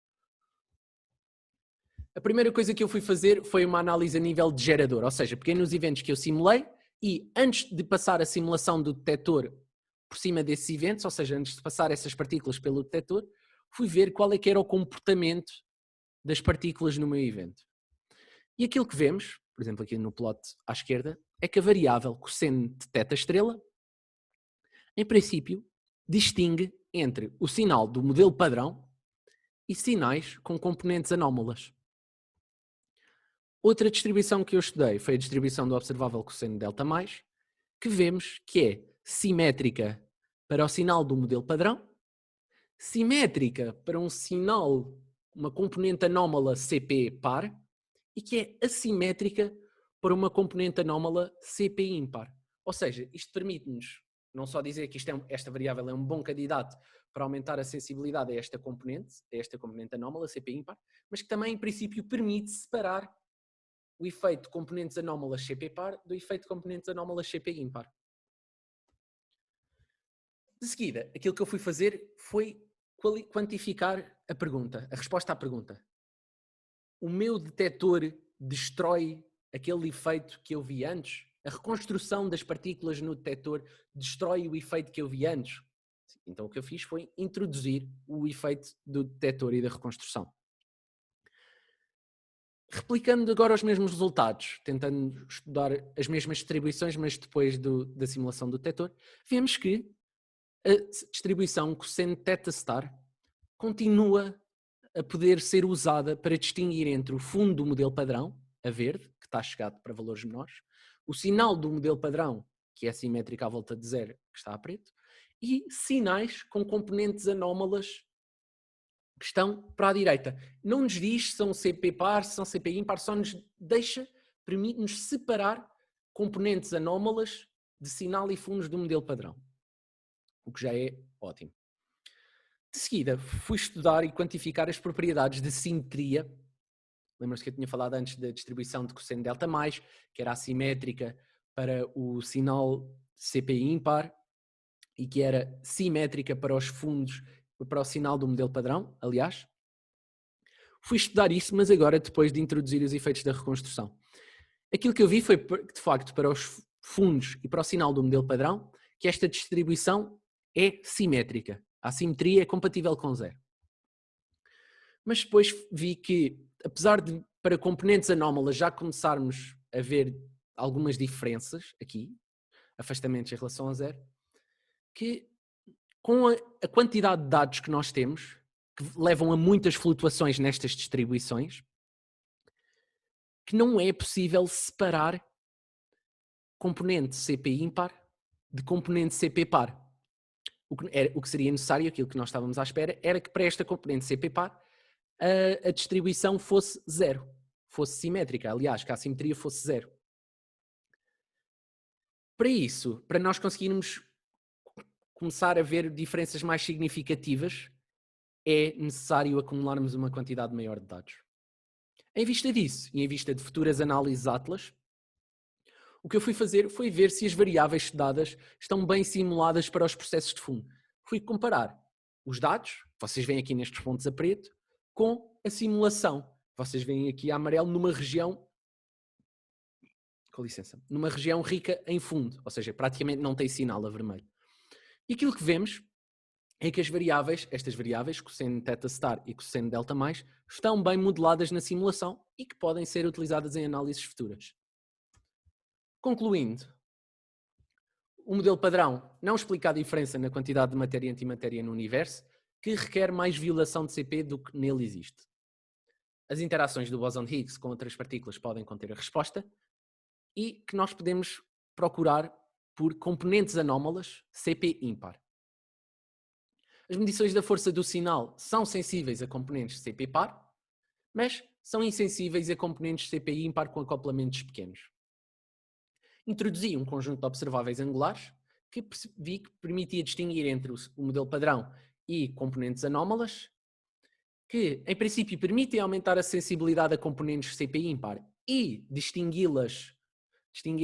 B: A primeira coisa que eu fui fazer foi uma análise a nível de gerador, ou seja, peguei nos eventos que eu simulei e antes de passar a simulação do detector por cima desses eventos, ou seja, antes de passar essas partículas pelo detector, fui ver qual é que era o comportamento das partículas no meu evento. E aquilo que vemos, por exemplo aqui no plot à esquerda, é que a variável cosseno de θ-estrela, em princípio, distingue entre o sinal do modelo padrão e sinais com componentes anómalas. Outra distribuição que eu estudei foi a distribuição do observável cosseno delta+, que vemos que é simétrica para o sinal do modelo padrão, simétrica para um sinal, uma componente anómala CP par, e que é assimétrica para uma componente anómala CP ímpar. Ou seja, isto permite-nos não só dizer que esta variável é um bom candidato para aumentar a sensibilidade a esta componente anómala CP ímpar, mas que também, em princípio, permite separar o efeito de componentes anómalas CP par do efeito de componentes anómalas CP ímpar. De seguida, aquilo que eu fui fazer foi quantificar a pergunta, a resposta à pergunta. O meu detector destrói aquele efeito que eu vi antes? A reconstrução das partículas no detector destrói o efeito que eu vi antes? Então o que eu fiz foi introduzir o efeito do detector e da reconstrução. Replicando agora os mesmos resultados, tentando estudar as mesmas distribuições, mas depois da simulação do detector, vemos que a distribuição cosseno θ star continua a poder ser usada para distinguir entre o fundo do modelo padrão, a verde, que está chegado para valores menores, o sinal do modelo padrão, que é simétrico à volta de zero, que está a preto, e sinais com componentes anómalas que estão para a direita. Não nos diz se são CP par, se são CP ímpar, só nos permite-nos separar componentes anómalas de sinal e fundos do modelo padrão, o que já é ótimo. De seguida, fui estudar e quantificar as propriedades de simetria. Lembram-se que eu tinha falado antes da distribuição de cosseno delta+, que era assimétrica para o sinal CP ímpar e que era simétrica para os fundos, para o sinal do modelo padrão, aliás. Fui estudar isso, mas agora depois de introduzir os efeitos da reconstrução. Aquilo que eu vi foi, de facto, para os fundos e para o sinal do modelo padrão, que esta distribuição é simétrica. A assimetria é compatível com zero. Mas depois vi que, apesar de para componentes anómalas já começarmos a ver algumas diferenças aqui, afastamentos em relação a zero, que com a quantidade de dados que nós temos, que levam a muitas flutuações nestas distribuições, que não é possível separar componente CP ímpar de componente CP par. O que seria necessário, aquilo que nós estávamos à espera, era que para esta componente CP par a distribuição fosse zero, fosse simétrica, aliás, que a assimetria fosse zero. Para isso, para nós conseguirmos começar a ver diferenças mais significativas, é necessário acumularmos uma quantidade maior de dados. Em vista disso, e em vista de futuras análises Atlas, o que eu fui fazer foi ver se as variáveis estudadas estão bem simuladas para os processos de fundo. Fui comparar os dados, vocês veem aqui nestes pontos a preto, com a simulação. Vocês veem aqui a amarelo numa região, com licença, numa região rica em fundo, ou seja, praticamente não tem sinal a vermelho. E aquilo que vemos é que as variáveis, estas variáveis, cosseno θ star e cosseno delta mais, estão bem modeladas na simulação e que podem ser utilizadas em análises futuras. Concluindo, o modelo padrão não explica a diferença na quantidade de matéria e antimatéria no universo, que requer mais violação de CP do que nele existe. As interações do bóson de Higgs com outras partículas podem conter a resposta e que nós podemos procurar por componentes anómalas CP ímpar. As medições da força do sinal são sensíveis a componentes CP par, mas são insensíveis a componentes CP ímpar com acoplamentos pequenos. Introduzi um conjunto de observáveis angulares que vi que permitia distinguir entre o modelo padrão e componentes anómalas, que em princípio permitem aumentar a sensibilidade a componentes CP ímpar e distinguir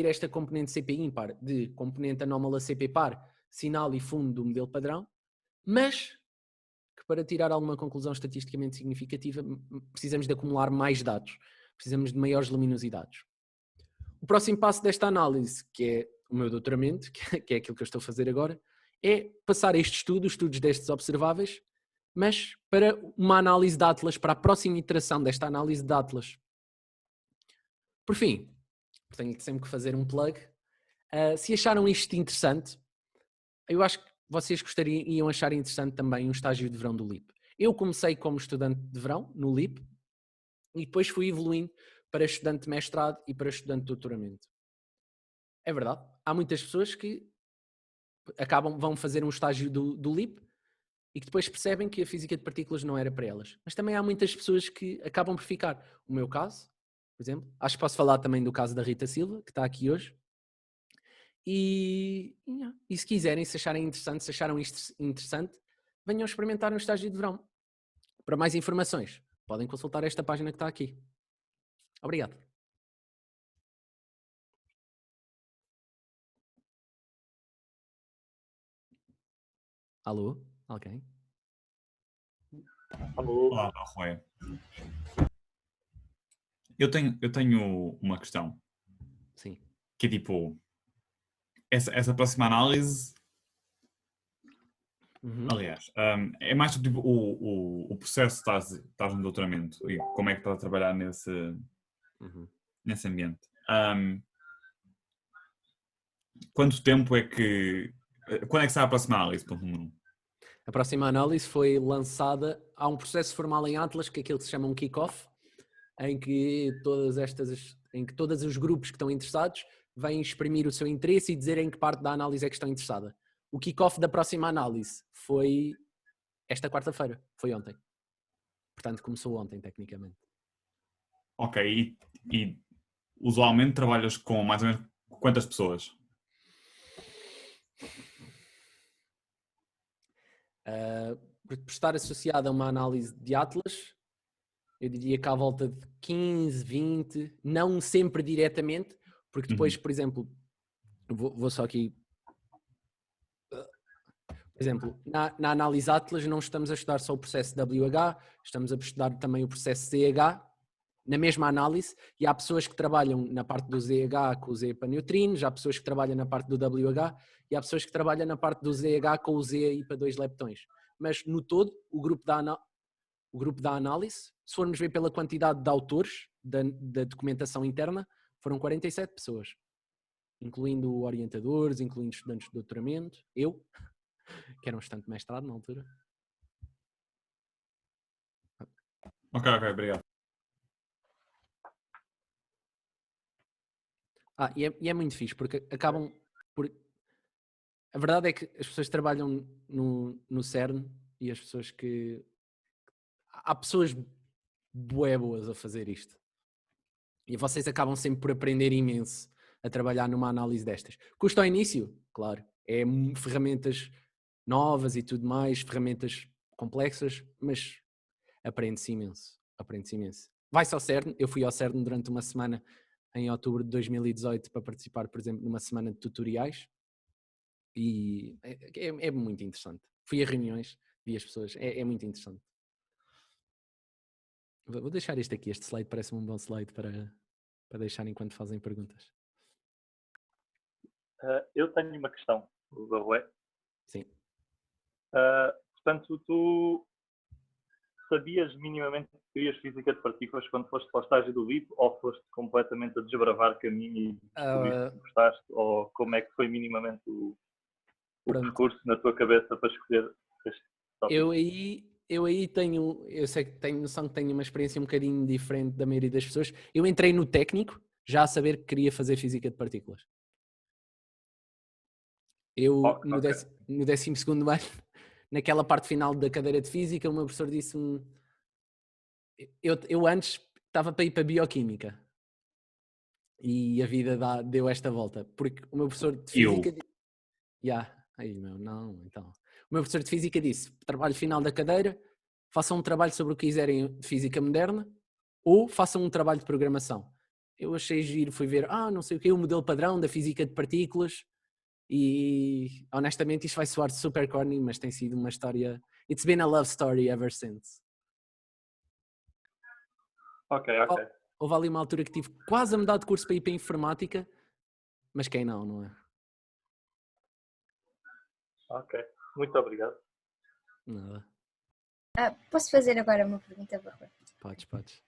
B: esta componente CP ímpar de componente anómala CP par, sinal e fundo do modelo padrão, mas que para tirar alguma conclusão estatisticamente significativa precisamos de acumular mais dados, precisamos de maiores luminosidades. O próximo passo desta análise, que é o meu doutoramento, que é aquilo que eu estou a fazer agora, é passar este estudo, os estudos destes observáveis, mas para uma análise de Atlas, para a próxima iteração desta análise de Atlas. Por fim, tenho sempre que fazer um plug. Se acharam isto interessante, eu acho que vocês iam achar interessante também um estágio de verão do LIP. Eu comecei como estudante de verão no LIP e depois fui evoluindo para estudante de mestrado e para estudante de doutoramento. É verdade, há muitas pessoas que vão fazer um estágio do LIP e que depois percebem que a física de partículas não era para elas. Mas também há muitas pessoas que acabam por ficar. O meu caso, por exemplo, acho que posso falar também do caso da Rita Silva, que está aqui hoje. E se quiserem, se acharem interessante, se acharam isto interessante, venham experimentar um estágio de verão. Para mais informações, podem consultar esta página que está aqui. Obrigado. Alô? Alguém?
C: Alô? Olá, Rui. Eu tenho uma questão.
B: Sim.
C: Que é tipo, essa próxima análise, aliás, é mais tipo o processo que estás no doutoramento e como é que estás a trabalhar nesse ambiente. Quanto tempo é que... Quando é que sai a próxima análise? Ponto número 1.
B: A próxima análise foi lançada, há um processo formal em Atlas, que é aquilo que se chama um kick-off, em que todos os grupos que estão interessados vêm exprimir o seu interesse e dizer em que parte da análise é que estão interessados. O kick-off da próxima análise foi esta quarta-feira, foi ontem. Portanto, começou ontem, tecnicamente.
C: Ok, e usualmente trabalhas com mais ou menos quantas pessoas?
B: Por estar associado a uma análise de Atlas, eu diria que à volta de 15, 20, não sempre diretamente, porque depois, por exemplo, vou só aqui exemplo, na análise Atlas não estamos a estudar só o processo WH, estamos a estudar também o processo ZH, na mesma análise, e há pessoas que trabalham na parte do ZH com o Z para neutrinos, há pessoas que trabalham na parte do WH e há pessoas que trabalham na parte do ZH com o Z para 2 leptões. Mas no todo, o grupo da análise, se formos ver pela quantidade de autores da documentação interna, foram 47 pessoas, incluindo orientadores, incluindo estudantes de doutoramento, eu, que era um estudante de mestrado na altura.
C: Ok, obrigado.
B: E é muito fixe, porque acabam por... A verdade é que as pessoas que trabalham no CERN e as pessoas que... Há pessoas bué boas a fazer isto. E vocês acabam sempre por aprender imenso a trabalhar numa análise destas. Custa ao início? Claro. É ferramentas novas e tudo mais, ferramentas complexas, mas aprende-se imenso. Aprende-se imenso. Vai-se ao CERN. Eu fui ao CERN durante uma semana em outubro de 2018 para participar, por exemplo, numa semana de tutoriais. E é muito interessante. Fui a reuniões, vi as pessoas, é muito interessante. Vou deixar este aqui, este slide parece-me um bom slide para deixar enquanto fazem perguntas.
D: Eu tenho uma questão, Babué.
B: Sim.
D: Portanto, tu sabias minimamente que querias física de partículas quando foste para o estágio do BIP, ou foste completamente a desbravar caminho e descobriste que gostaste, ou como é que foi minimamente o percurso na tua cabeça para escolher este tópico?
B: Eu sei que tenho noção que tenho uma experiência um bocadinho diferente da maioria das pessoas. Eu entrei no técnico já a saber que queria fazer física de partículas. No 12º ano, naquela parte final da cadeira de física, o meu professor disse-me... Eu antes estava para ir para bioquímica e a vida deu esta volta, porque o meu professor de física... O meu professor de física disse, trabalho final da cadeira, façam um trabalho sobre o que quiserem de física moderna ou façam um trabalho de programação. Eu achei giro, fui ver, não sei o que, o modelo padrão da física de partículas e honestamente isto vai soar super corny, mas tem sido uma história, it's been a love story ever since.
D: Ok.
B: Houve ali uma altura que tive quase a mudar de curso para ir para a informática, mas quem não é?
D: Ok, muito obrigado.
B: Nada.
A: Posso fazer agora uma pergunta, Bárbara?
B: Podes.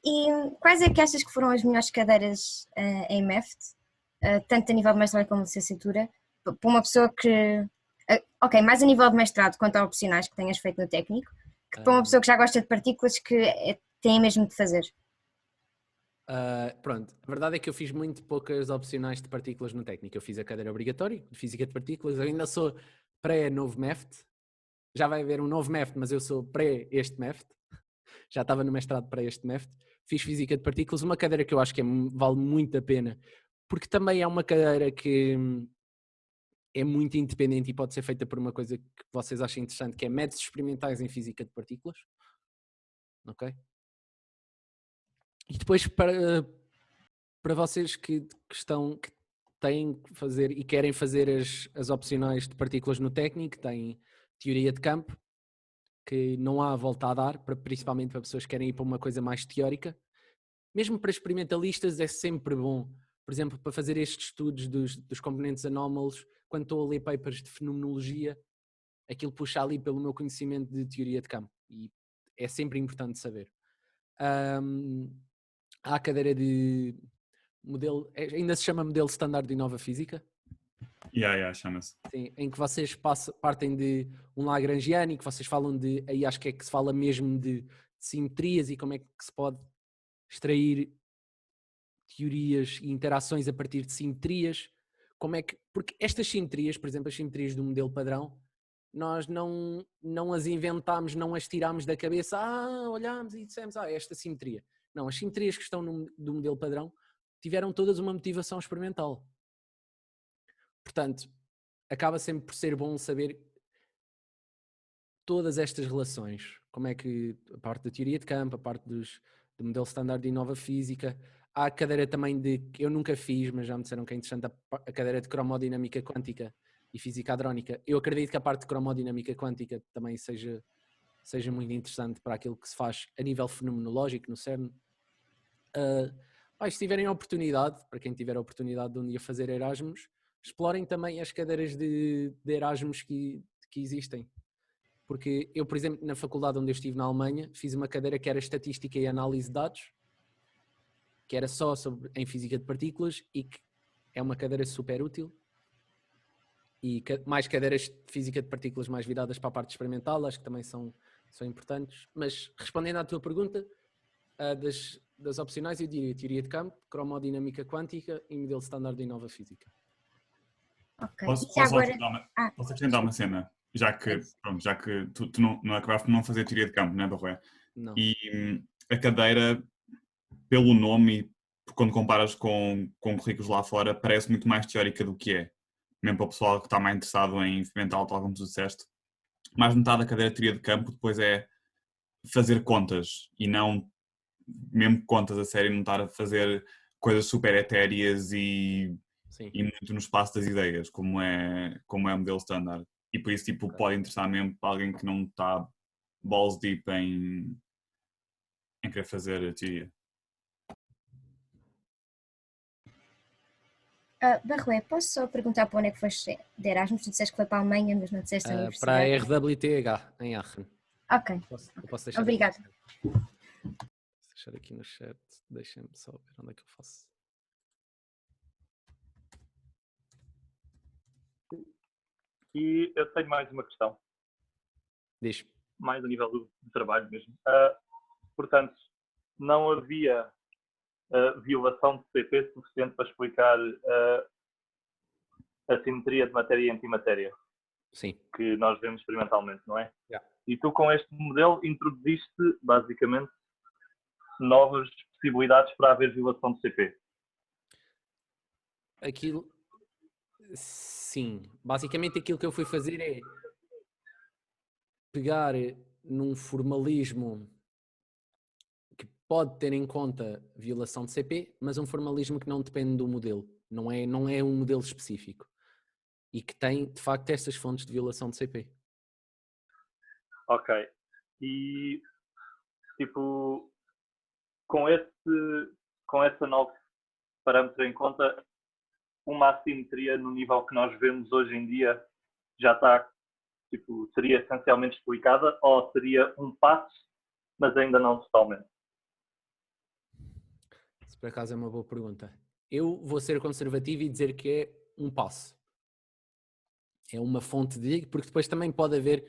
A: E quais é que achas que foram as melhores cadeiras em MEFT, tanto a nível de mestrado como de licenciatura, para uma pessoa que... mais a nível de mestrado quanto a opcionais que tenhas feito no técnico, que para uma pessoa que já gosta de partículas que tem mesmo de fazer?
B: Pronto, a verdade é que eu fiz muito poucas opcionais de partículas no técnico. Eu fiz a cadeira obrigatória de física de partículas, eu ainda sou pré-novo MEFT, já vai haver um novo MEFT, mas eu sou pré este MEFT, já estava no mestrado para este MEFT. Fiz física de partículas, uma cadeira que eu acho que vale muito a pena, porque também é uma cadeira que é muito independente e pode ser feita por uma coisa que vocês achem interessante, que é métodos experimentais em física de partículas. Ok? E depois para vocês que têm que fazer e querem fazer as opcionais de partículas no técnico, têm teoria de campo, que não há volta a dar, principalmente para pessoas que querem ir para uma coisa mais teórica. Mesmo para experimentalistas é sempre bom, por exemplo, para fazer estes estudos dos componentes anómalos, quando estou a ler papers de fenomenologia, aquilo puxa ali pelo meu conhecimento de teoria de campo e é sempre importante saber. Há a cadeira de modelo, ainda se chama modelo standard de nova física?
C: Chama-se.
B: Sim, em que vocês partem de um Lagrangiano e que vocês falam aí acho que é que se fala mesmo de simetrias e como é que se pode extrair teorias e interações a partir de simetrias, porque estas simetrias, por exemplo, as simetrias do modelo padrão, nós não as inventámos, não as tirámos da cabeça, olhámos e dissemos, esta simetria. Não, as simetrias que estão do modelo padrão tiveram todas uma motivação experimental. Portanto, acaba sempre por ser bom saber todas estas relações, como é que a parte da teoria de campo, a parte do modelo standard de nova física, há a cadeira também que eu nunca fiz, mas já me disseram que é interessante, a cadeira de cromodinâmica quântica, e física hadrónica. Eu acredito que a parte de cromodinâmica quântica também seja muito interessante para aquilo que se faz a nível fenomenológico no CERN. Se tiverem a oportunidade, para quem tiver a oportunidade de um dia fazer Erasmus, explorem também as cadeiras de Erasmus que existem. Porque eu, por exemplo, na faculdade onde eu estive na Alemanha, fiz uma cadeira que era Estatística e Análise de Dados, que era só em Física de Partículas e que é uma cadeira super útil. E mais cadeiras de Física de Partículas mais viradas para a parte experimental, acho que também são importantes. Mas respondendo à tua pergunta, das opcionais eu diria teoria de campo, cromodinâmica quântica e modelo standard de nova física.
A: Ok.
C: Posso
A: Agora...
C: acrescentar uma cena? Já que tu não acabaste por não fazer teoria de campo, não é, Barroé?
B: Não.
C: E a cadeira, pelo nome e quando comparas com currículos lá fora, parece muito mais teórica do que é. Mesmo para o pessoal que está mais interessado em experimental, tal como tu disseste. Mais metade da cadeira de teoria de campo depois é fazer contas e não mesmo contas a sério, não estar a fazer coisas super etéreas e muito no espaço das ideias, como é o modelo standard. E por isso pode interessar mesmo para alguém que não está balls deep em querer fazer a teoria.
A: Barroé, posso só perguntar para onde é que foste de Erasmus? Tu disseste que foi para a Alemanha, mas não disseste a universidade.
B: Para a RWTH, em Aachen.
A: Ok.
B: Eu posso deixar.
A: Obrigada.
B: Vou deixar aqui no chat. Deixem-me só ver onde é que eu faço.
D: E eu tenho mais uma questão.
B: Diz.
D: Mais a nível do trabalho mesmo. Portanto, não havia violação de CP suficiente para explicar a simetria de matéria e antimatéria.
B: Sim.
D: Que nós vemos experimentalmente, não é?
B: Yeah.
D: E tu, com este modelo, introduziste, basicamente, novas possibilidades para haver violação de CP.
B: Aquilo... Sim. Basicamente, aquilo que eu fui fazer é pegar num formalismo que pode ter em conta violação de CP, mas um formalismo que não depende do modelo. Não é um modelo específico. E que tem, de facto, estas fontes de violação de CP.
D: Ok. E, com esse novo parâmetro em conta, uma assimetria no nível que nós vemos hoje em dia já está, seria essencialmente explicada, ou seria um passo, mas ainda não totalmente?
B: Isso, por acaso, é uma boa pergunta. Eu vou ser conservativo e dizer que é um passo. É uma fonte porque depois também pode haver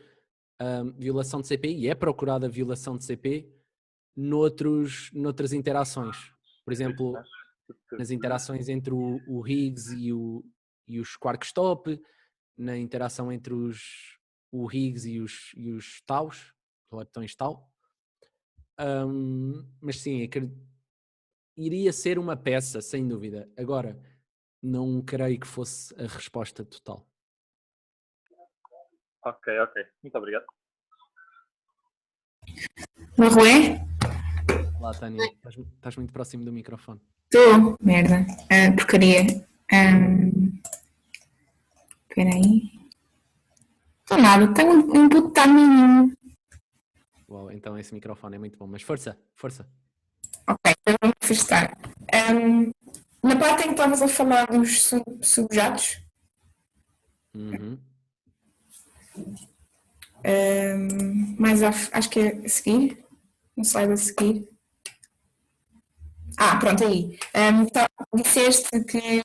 B: violação de CP, e é procurada violação de CP noutras interações. Por exemplo, nas interações entre o Higgs e os quark-stop, na interação entre o Higgs e os taus, os leptões tau. Mas sim, iria ser uma peça, sem dúvida. Agora, não creio que fosse a resposta total.
D: Ok. Muito obrigado.
E: Barroé?
B: Olá, Tânia. Estás muito próximo do microfone.
E: Estou, merda. Porcaria. Espera aí. Estou nada, tenho um input tá mínimo.
B: Uau, então esse microfone é muito bom. Mas força.
E: Ok, então vamos afastar. Na parte em que estavas a falar dos subjatos, mais acho que é a seguir, no slide a seguir. Pronto, aí. Disseste que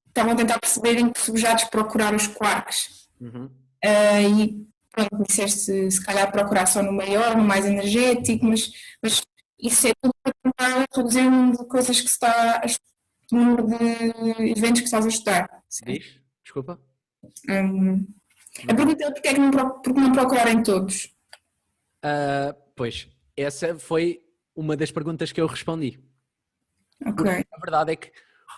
E: estavam a tentar perceber em que subjatos procurar os quarks. E pronto, disseste se calhar procurar só no maior, no mais energético, mas isso é tudo para tentar reduzir o número de coisas que se está, o número de eventos que estás a estudar.
B: Diz? Desculpa.
E: A pergunta é porque é que não procurarem todos?
B: Pois, essa foi uma das perguntas que eu respondi.
E: Ok.
B: A verdade é que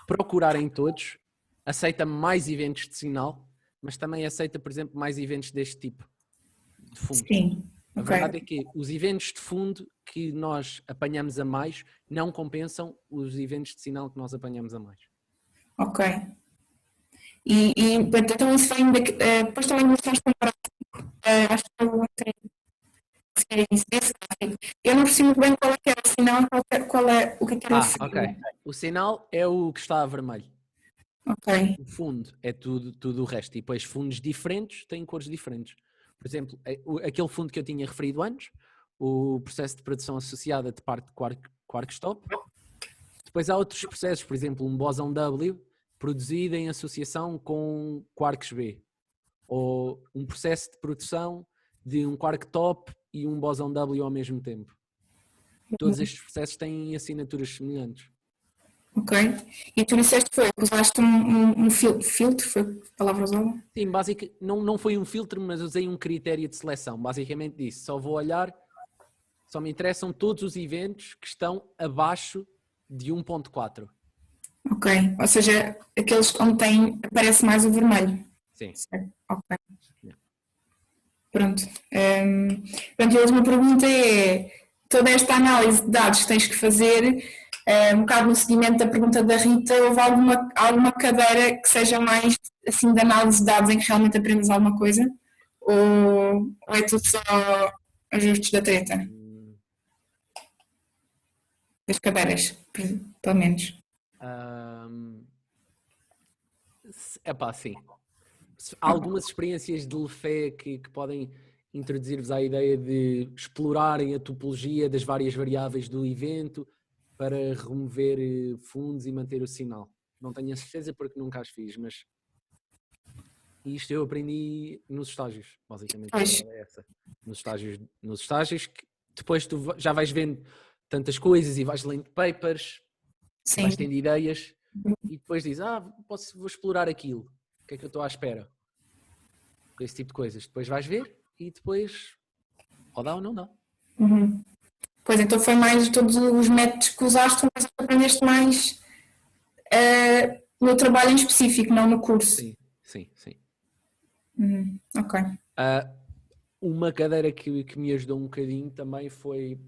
B: procurarem todos aceita mais eventos de sinal, mas também aceita, por exemplo, mais eventos deste tipo, de fundo.
E: Sim.
B: A verdade é que os eventos de fundo que nós apanhamos a mais não compensam os eventos de sinal que nós apanhamos a mais.
E: Ok. Então isso vem depois também mostramos comparar, acho que é isso, esse gráfico. Eu não percebo muito bem qual é que era o sinal, qual é o que era o sinal.
B: Ok. O sinal é o que está a vermelho.
E: Ok.
B: O fundo é tudo o resto. E depois fundos diferentes têm cores diferentes. Por exemplo, aquele fundo que eu tinha referido antes, o processo de produção associada de parte de quark-stop. Depois há outros processos, por exemplo, um bóson W produzido em associação com quarks B. Ou um processo de produção de um quark-top e um bóson W ao mesmo tempo. Todos estes processos têm assinaturas semelhantes.
E: Ok. E tu disseste que usaste um filtro, foi a palavra usada?
B: Sim, basicamente, não foi um filtro, mas usei um critério de seleção. Basicamente disse, só me interessam todos os eventos que estão abaixo de 1.4.
E: Ok. Ou seja, aqueles onde aparece mais o vermelho.
B: Sim.
E: Certo. Ok.
B: Yeah.
E: Pronto. Pronto, e a última pergunta é, toda esta análise de dados que tens que fazer, um bocado no seguimento da pergunta da Rita, houve alguma cadeira que seja mais assim de análise de dados em que realmente aprendes alguma coisa? Ou é tudo só ajustes da treta? Das cadeiras, pelo menos.
B: Epá, sim. Há algumas experiências de Lefé que podem introduzir-vos à ideia de explorarem a topologia das várias variáveis do evento para remover fundos e manter o sinal. Não tenho a certeza porque nunca as fiz, mas isto eu aprendi nos estágios, basicamente. É essa. Nos estágios que depois tu já vais vendo tantas coisas e vais lendo papers, vais tendo ideias e depois dizes, vou explorar aquilo. O que é que eu estou à espera? Com esse tipo de coisas. Depois vais ver e depois ou dá ou não dá.
E: Uhum. Pois então foi mais todos os métodos que usaste, mas aprendeste mais no trabalho em específico, não no curso.
B: Sim.
E: Ok.
B: Uma cadeira que me ajudou um bocadinho também foi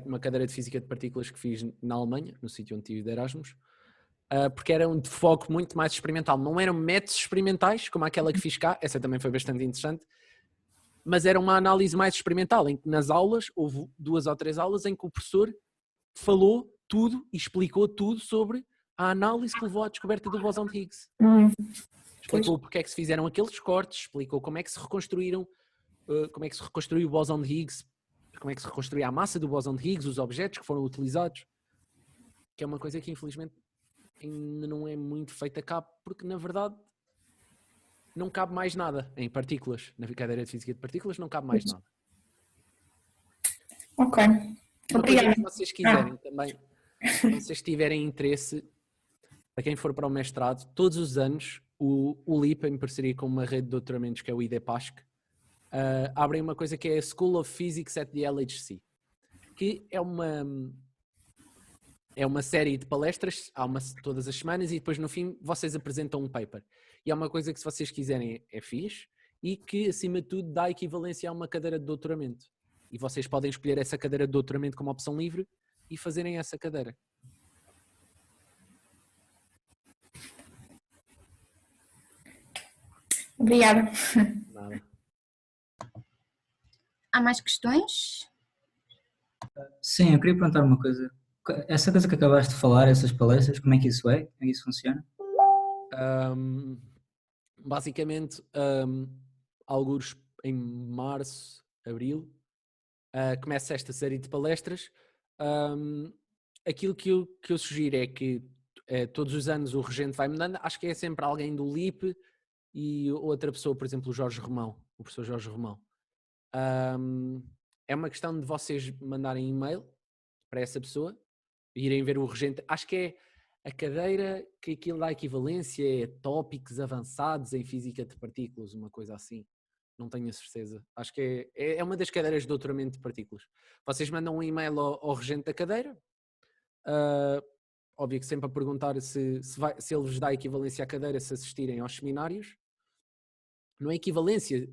B: uma cadeira de Física de Partículas que fiz na Alemanha, no sítio onde tive de Erasmus, porque era de foco muito mais experimental. Não eram métodos experimentais, como aquela que fiz cá, essa também foi bastante interessante, mas era uma análise mais experimental, em que nas aulas, houve 2 ou 3 aulas em que o professor falou tudo e explicou tudo sobre a análise que levou à descoberta do bóson de Higgs. Explicou porque é que se fizeram aqueles cortes, explicou como é que se reconstruiu o bóson de Higgs, como é que se reconstruiu a massa do bóson de Higgs, os objetos que foram utilizados, que é uma coisa que infelizmente ainda não é muito feita cá, porque na verdade não cabe mais nada em partículas, na cadeira de Física de Partículas não cabe mais nada.
E: Ok.
B: Uma coisa que se vocês quiserem também, se vocês tiverem interesse, para quem for para o mestrado, todos os anos o LIPA, em parceria com uma rede de doutoramentos que é o IDEPASC, abrem uma coisa que é a School of Physics at the LHC, que é uma série de palestras, todas as semanas, e depois no fim vocês apresentam um paper. E é uma coisa que se vocês quiserem é fixe e que acima de tudo dá equivalência a uma cadeira de doutoramento. E vocês podem escolher essa cadeira de doutoramento como opção livre e fazerem essa cadeira.
E: Obrigada.
B: Nada.
A: Há mais questões?
F: Sim, eu queria perguntar uma coisa. Essa coisa que acabaste de falar, essas palestras, como é que isso é? Como é que isso funciona?
B: Basicamente, alguns em março, abril, começa esta série de palestras. Aquilo que eu sugiro é que todos os anos o regente vai mudando. Acho que é sempre alguém do LIP e outra pessoa, por exemplo, o professor Jorge Romão. É uma questão de vocês mandarem e-mail para essa pessoa, irem ver o regente. Acho que é a cadeira que aquilo dá equivalência, é tópicos avançados em física de partículas, uma coisa assim. Não tenho a certeza. Acho que é uma das cadeiras de doutoramento de partículas. Vocês mandam um e-mail ao regente da cadeira, óbvio que sempre a perguntar se ele vos dá equivalência à cadeira se assistirem aos seminários. Não é equivalência,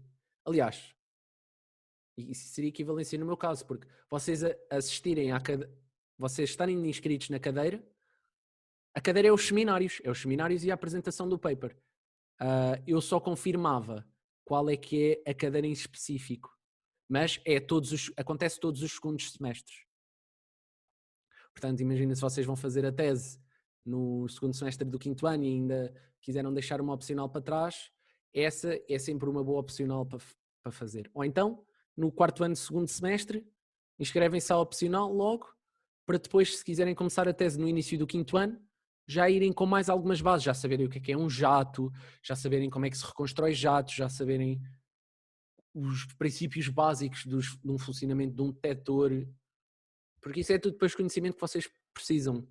B: aliás, isso seria equivalência no meu caso, porque vocês assistirem vocês estarem inscritos na cadeira, A cadeira é os seminários e a apresentação do paper. Eu só confirmava qual é que é a cadeira em específico, mas acontece todos os segundos semestres. Portanto, imagina se vocês vão fazer a tese no segundo semestre do 5º ano e ainda quiseram deixar uma opcional para trás, essa é sempre uma boa opcional para fazer. Ou então, no 4º ano, segundo semestre, inscrevem-se à opcional logo, para depois, se quiserem começar a tese no início do 5º ano, já irem com mais algumas bases, já saberem o que é um jato, já saberem como é que se reconstrói jatos, já saberem os princípios básicos de um funcionamento de um detector, porque isso é tudo depois conhecimento que vocês precisam,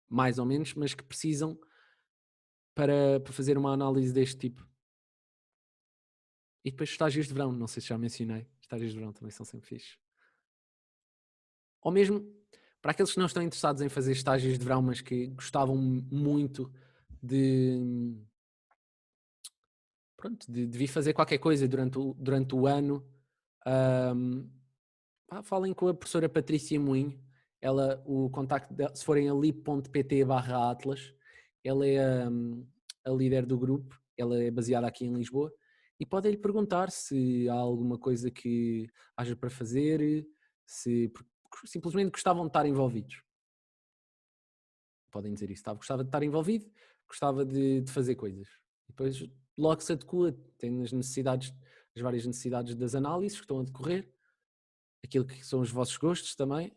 B: mais ou menos, mas que precisam para fazer uma análise deste tipo. E depois estágios de verão, não sei se já mencionei, estágios de verão também são sempre fixes. Ou mesmo, para aqueles que não estão interessados em fazer estágios de verão, mas que gostavam muito de vir fazer qualquer coisa durante o ano, falem com a professora Patrícia Moinho. O contacto dela, se forem a lip.pt/atlas, ela é a líder do grupo, ela é baseada aqui em Lisboa, e podem-lhe perguntar se há alguma coisa que haja para fazer, se simplesmente gostavam de estar envolvidos. Podem dizer isso, gostava de estar envolvido, gostava de fazer coisas. Depois logo se adequa, tem as várias necessidades das análises que estão a decorrer, aquilo que são os vossos gostos também,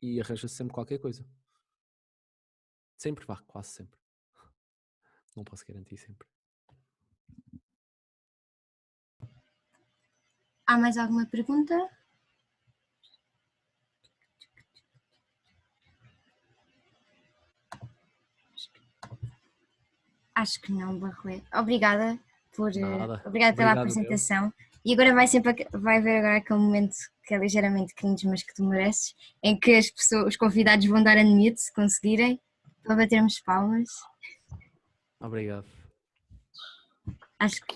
B: e arranja-se sempre qualquer coisa. Sempre, quase sempre. Não posso garantir sempre.
A: Há mais alguma pergunta? Acho que não, Barroé. Obrigada pela apresentação. E agora vai haver agora aquele momento que é ligeiramente cringe, mas que tu mereces, em que os convidados vão dar unmute, se conseguirem, para batermos palmas.
B: Obrigado.
A: Acho que